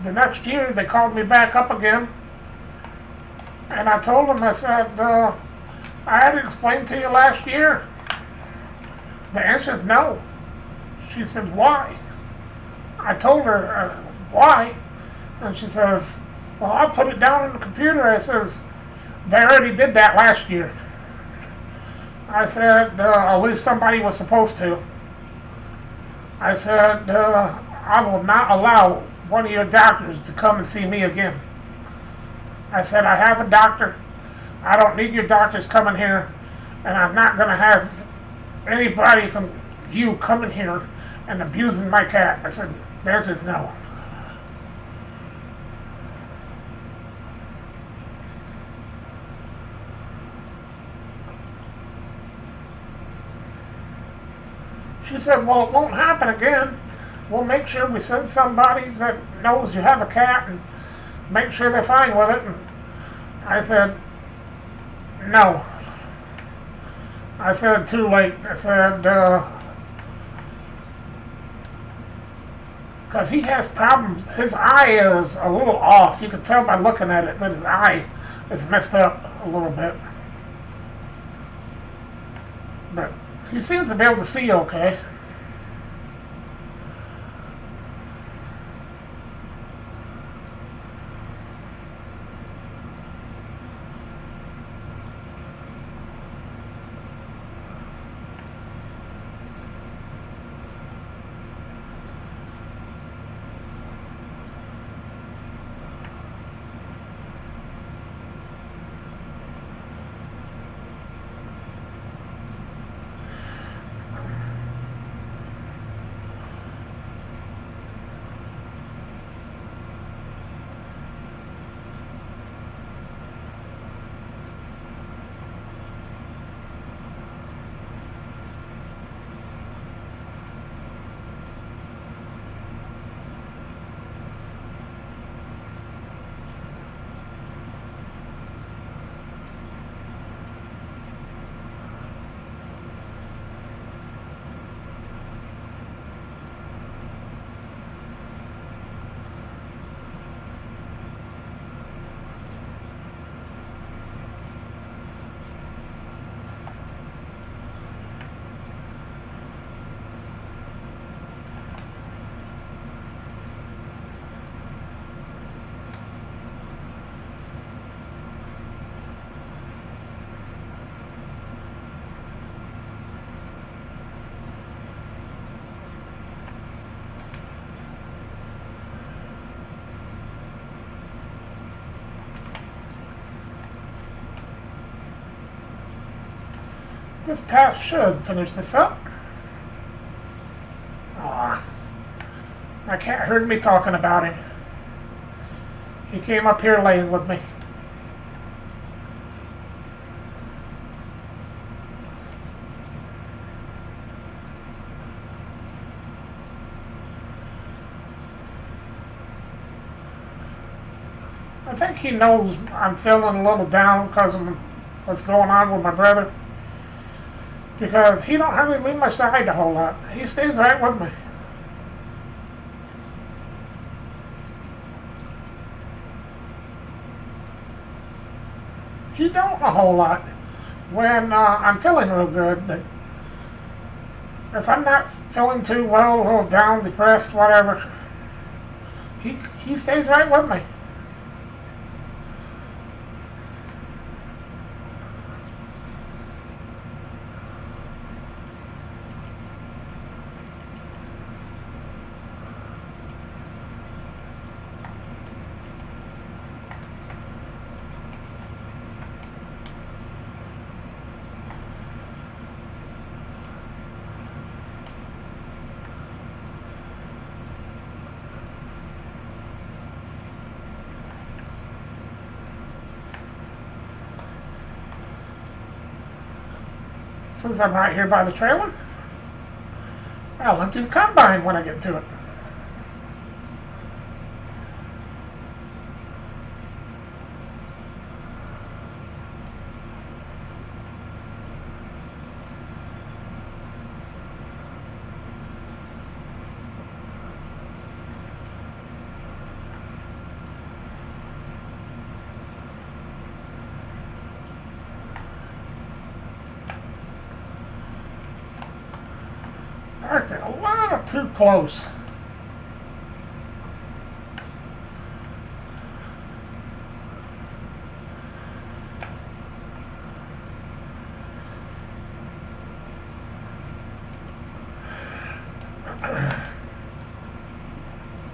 The next year, they called me back up again, and I told them, I said, I had explained to you last year. The answer is no. She said, why? I told her, why? And she says, well, I'll put it down in the computer. I says, they already did that last year. I said, at least somebody was supposed to. I said, I will not allow one of your doctors to come and see me again. I said, I have a doctor. I don't need your doctors coming here, and I'm not going to have anybody from you coming here and abusing my cat. I said, there's his no. She said, well, it won't happen again. We'll make sure we send somebody that knows you have a cat and make sure they're fine with it. And I said, no. I said, too late. I said, because he has problems. His eye is a little off. You can tell by looking at it that his eye is messed up a little bit. But he seems to be able to see okay. This patch should finish this up. Aw. My cat heard me talking about him. He came up here laying with me. I think he knows I'm feeling a little down because of what's going on with my brother. Because he don't hardly leave my side a whole lot. He stays right with me. He don't a whole lot when I'm feeling real good, but if I'm not feeling too well, a little down, depressed, whatever, he stays right with me. Since I'm right here by the trailer, I'll empty the combine when I get to it. Okay, a lot too close.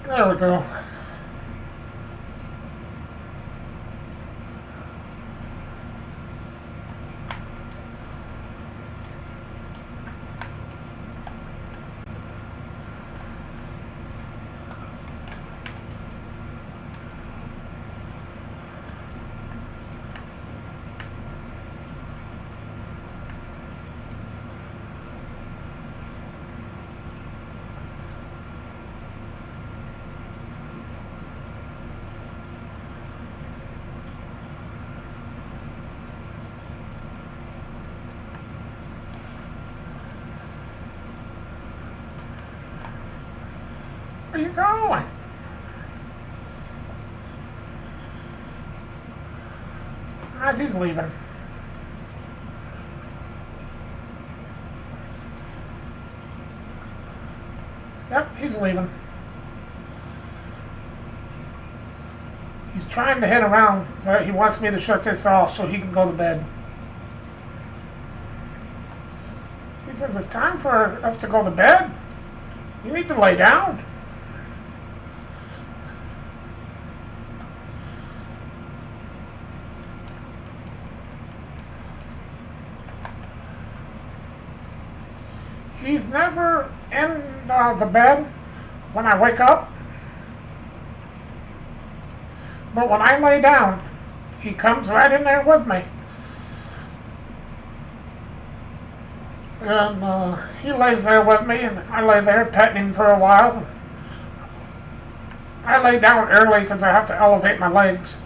There we go. Where you going? As he's leaving. Yep, he's leaving. He's trying to head around, but he wants me to shut this off so he can go to bed. He says, it's time for us to go to bed. You need to lay down. He's never in the bed when I wake up, but when I lay down, he comes right in there with me. And he lays there with me, and I lay there petting him for a while. I lay down early because I have to elevate my legs.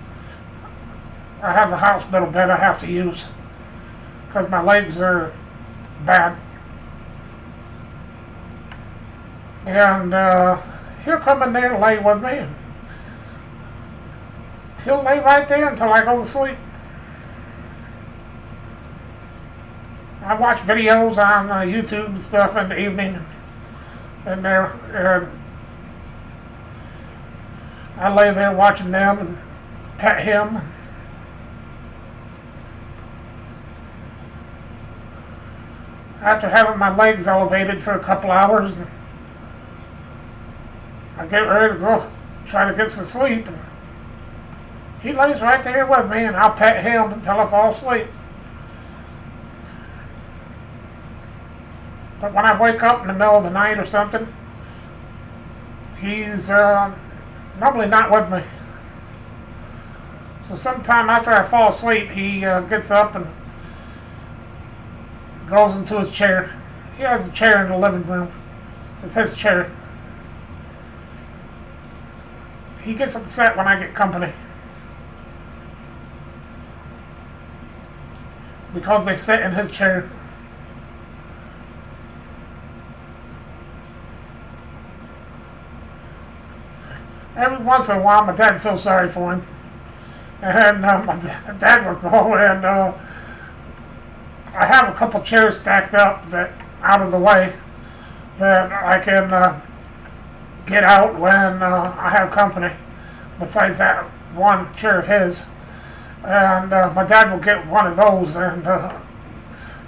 I have a hospital bed I have to use because my legs are bad. And he'll come in there and lay with me. And he'll lay right there until I go to sleep. I watch videos on YouTube and stuff in the evening. And I lay there watching them and pet him. After having my legs elevated for a couple hours, I get ready to go try to get some sleep. And he lays right there with me, and I'll pet him until I fall asleep. But when I wake up in the middle of the night or something, he's normally not with me. So sometime after I fall asleep, he gets up and goes into his chair. He has a chair in the living room. It's his chair. He gets upset when I get company. because they sit in his chair. Every once in a while, my dad feels sorry for him. And my dad will go and I have a couple chairs stacked up that out of the way that I can get out when I have company. Besides that one chair of his, and my dad will get one of those, and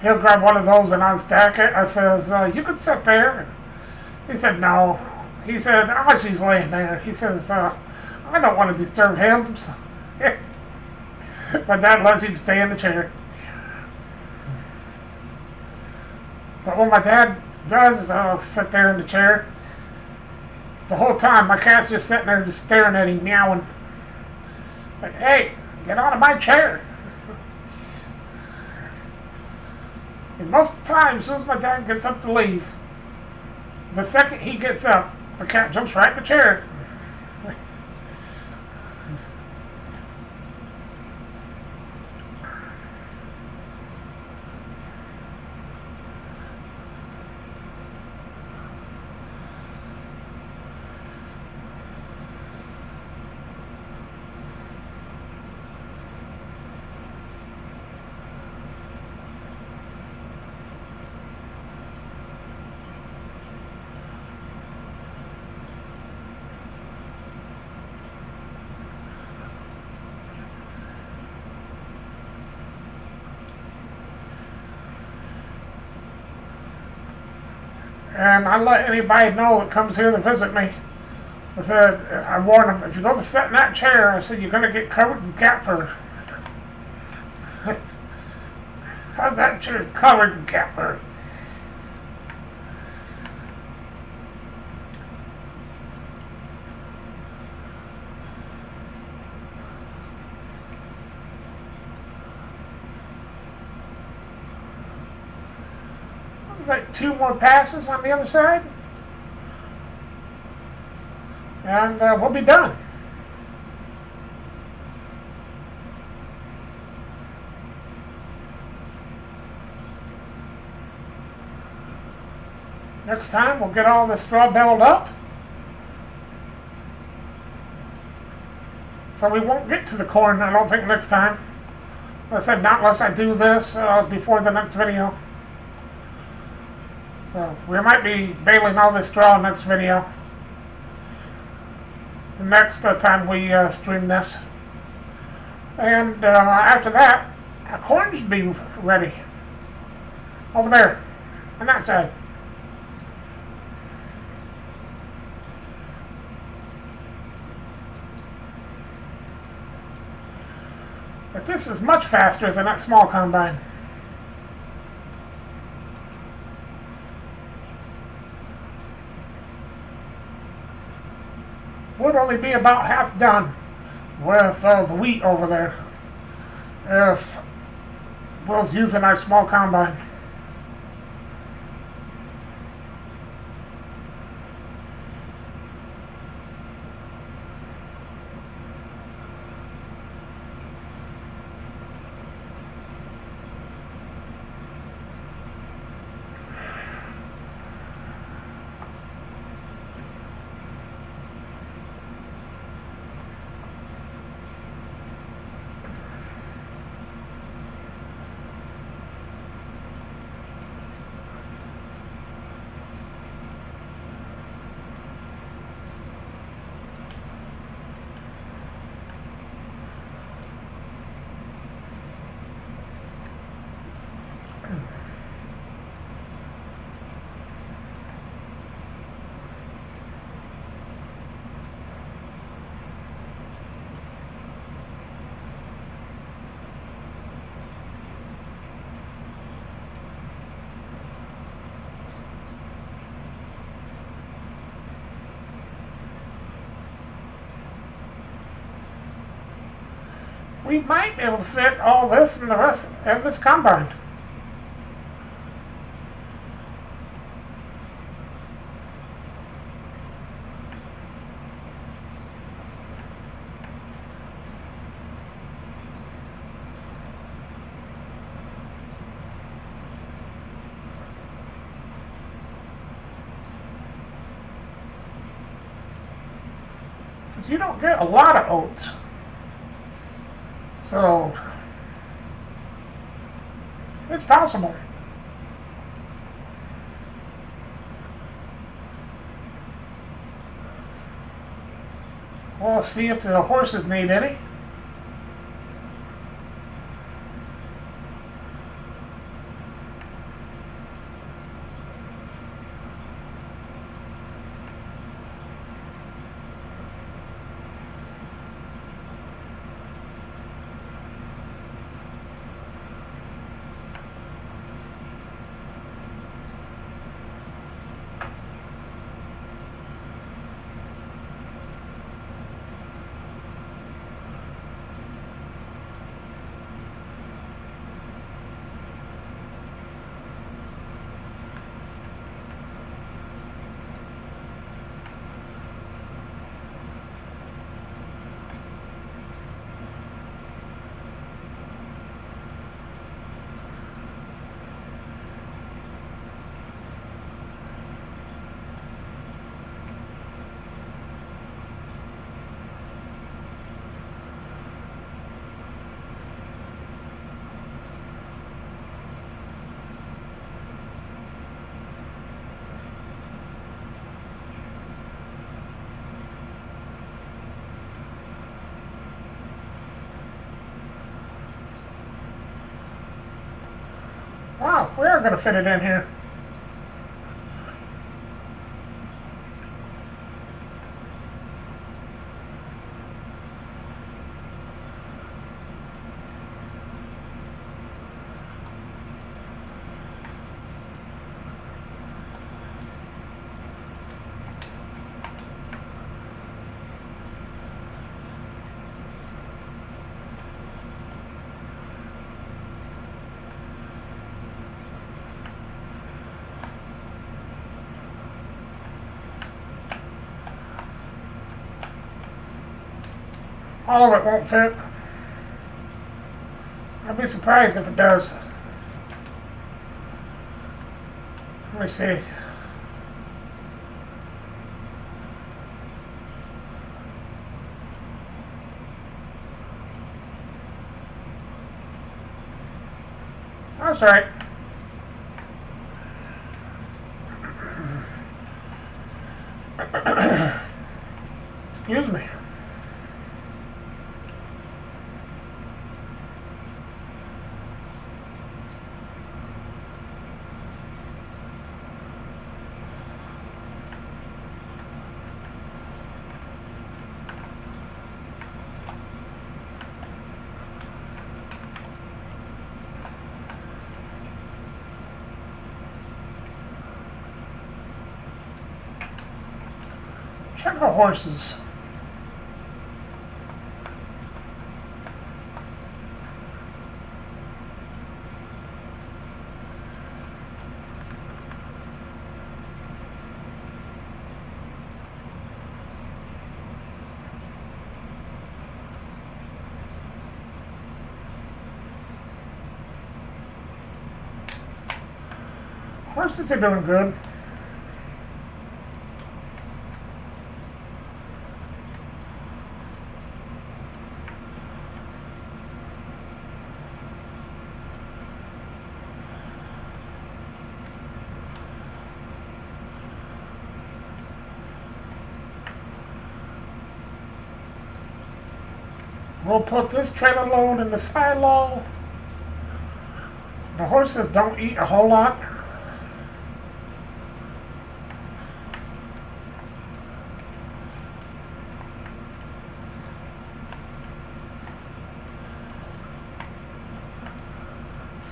he'll grab one of those and unstack it. I says, "You can sit there." He said, "No." He said, "Oh, she's laying there." He says, "I don't want to disturb him." So, my dad lets him stay in the chair. But when my dad does sit there in the chair, the whole time my cat's just sitting there just staring at him, meowing. Like, "Hey, get out of my chair." And most of the time, as soon as my dad gets up to leave, the second he gets up, the cat jumps right in the chair. And I let anybody know that comes here to visit me. I said, I warn them, if you go to sit in that chair, I said, you're going to get covered in cat fur. Have that chair covered in cat fur. Like 2 more passes on the other side, and we'll be done. Next time we'll get all the straw baled up, so we won't get to the corn, I don't think, next time. Like I said, not unless I do this before the next video. So we might be baling all this straw next video. The next time we stream this. And after that, our corn should be ready. Over there, on that side. But this is much faster than that small combine. Would only be about half done with the wheat over there if Will's using our small combine. We might be able to fit all this in the rest of this combine. Because you don't get a lot of oats. So, it's possible. We'll see if the horses need any. Wow, we are going to fit it in here. All of it won't fit. I'd be surprised if it does. Let me see. That's right. Excuse me. Check the horses. Horses are doing good. We'll put this trailer load in the silo. The horses don't eat a whole lot.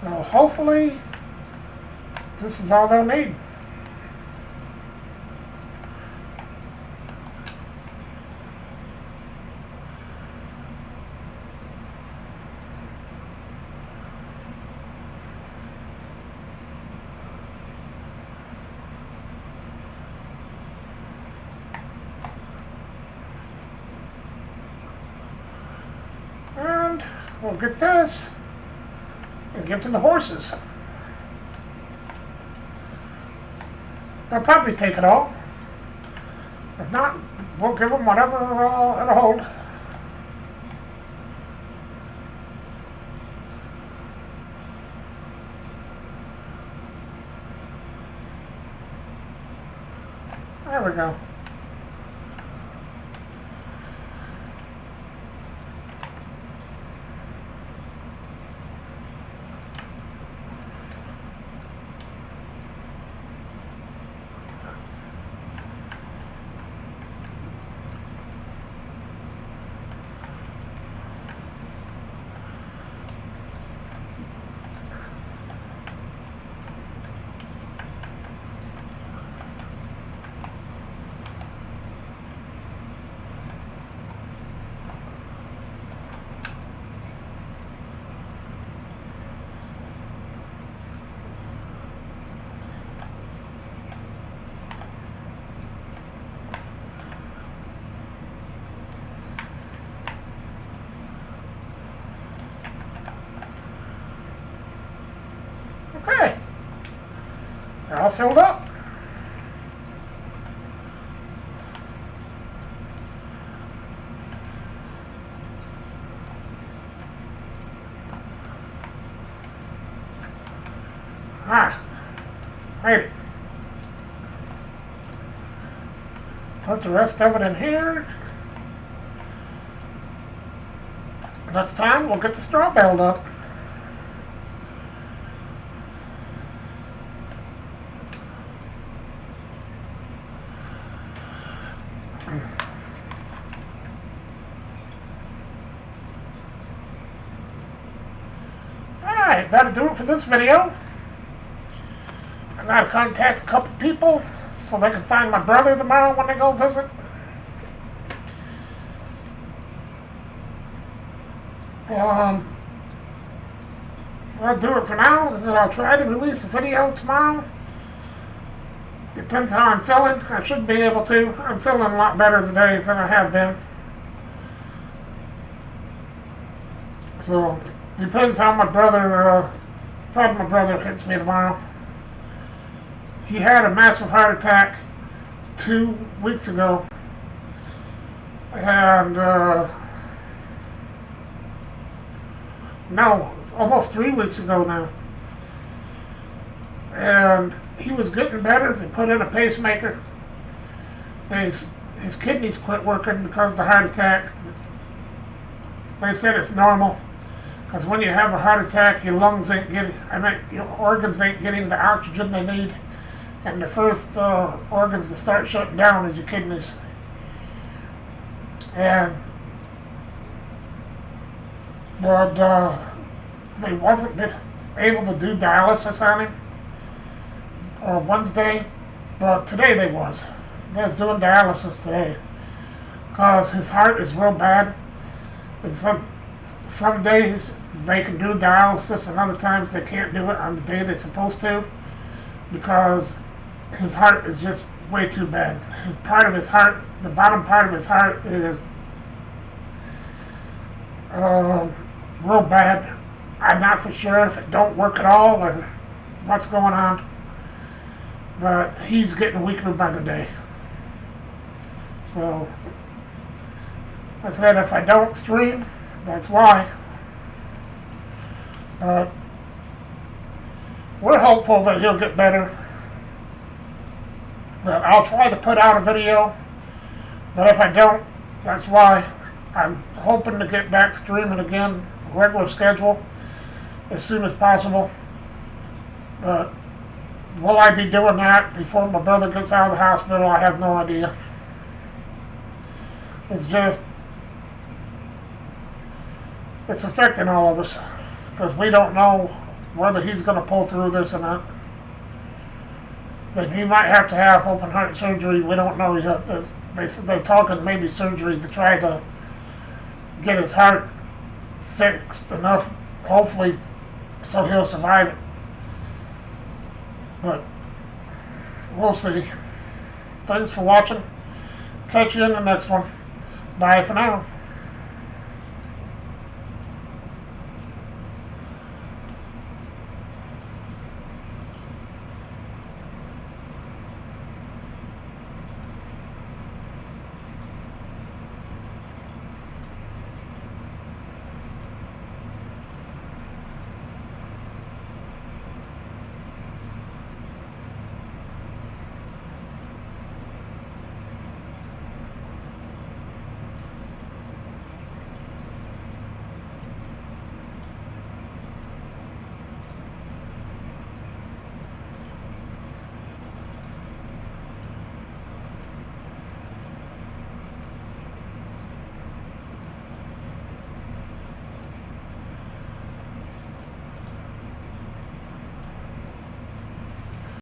So hopefully this is all they'll need. And we'll get this and give to the horses. They'll probably take it all. If not, we'll give him whatever it'll hold. There we go. Okay, they're all filled up. Right. Put the rest of it in here. Next time we'll get the straw baled up. Alright, that'll do it for this video. I gotta contact a couple people so they can find my brother tomorrow when they go visit. I'll do it for now. I'll try to release a video tomorrow. Depends how I'm feeling. I should be able to. I'm feeling a lot better today than I have been. So, depends how my brother, probably my brother hits me tomorrow. He had a massive heart attack 2 weeks ago. And, no, almost 3 weeks ago now. And he was getting better. They put in a pacemaker. His kidneys quit working because of the heart attack. They said it's normal. Because when you have a heart attack, your lungs ain't getting, your organs ain't getting the oxygen they need. And the first organs to start shutting down is your kidneys. And but they wasn't able to do dialysis on him Wednesday, but today they was. They was doing dialysis today because his heart is real bad. And some days they can do dialysis, and other times they can't do it on the day they're supposed to because his heart is just way too bad. Part of his heart, the bottom part of his heart is real bad. I'm not for sure if it don't work at all or what's going on, but he's getting weaker by the day. So I said if I don't stream, that's why. But we're hopeful that he'll get better. But I'll try to put out a video, but if I don't, that's why. I'm hoping to get back streaming again, regular schedule, as soon as possible. But will I be doing that before my brother gets out of the hospital? I have no idea. It's affecting all of us, because we don't know whether he's going to pull through this or not. But he might have to have open heart surgery. We don't know yet. They're talking maybe surgery to try to get his heart fixed enough, hopefully, so he'll survive it. But we'll see. Thanks for watching. Catch you in the next one. Bye for now.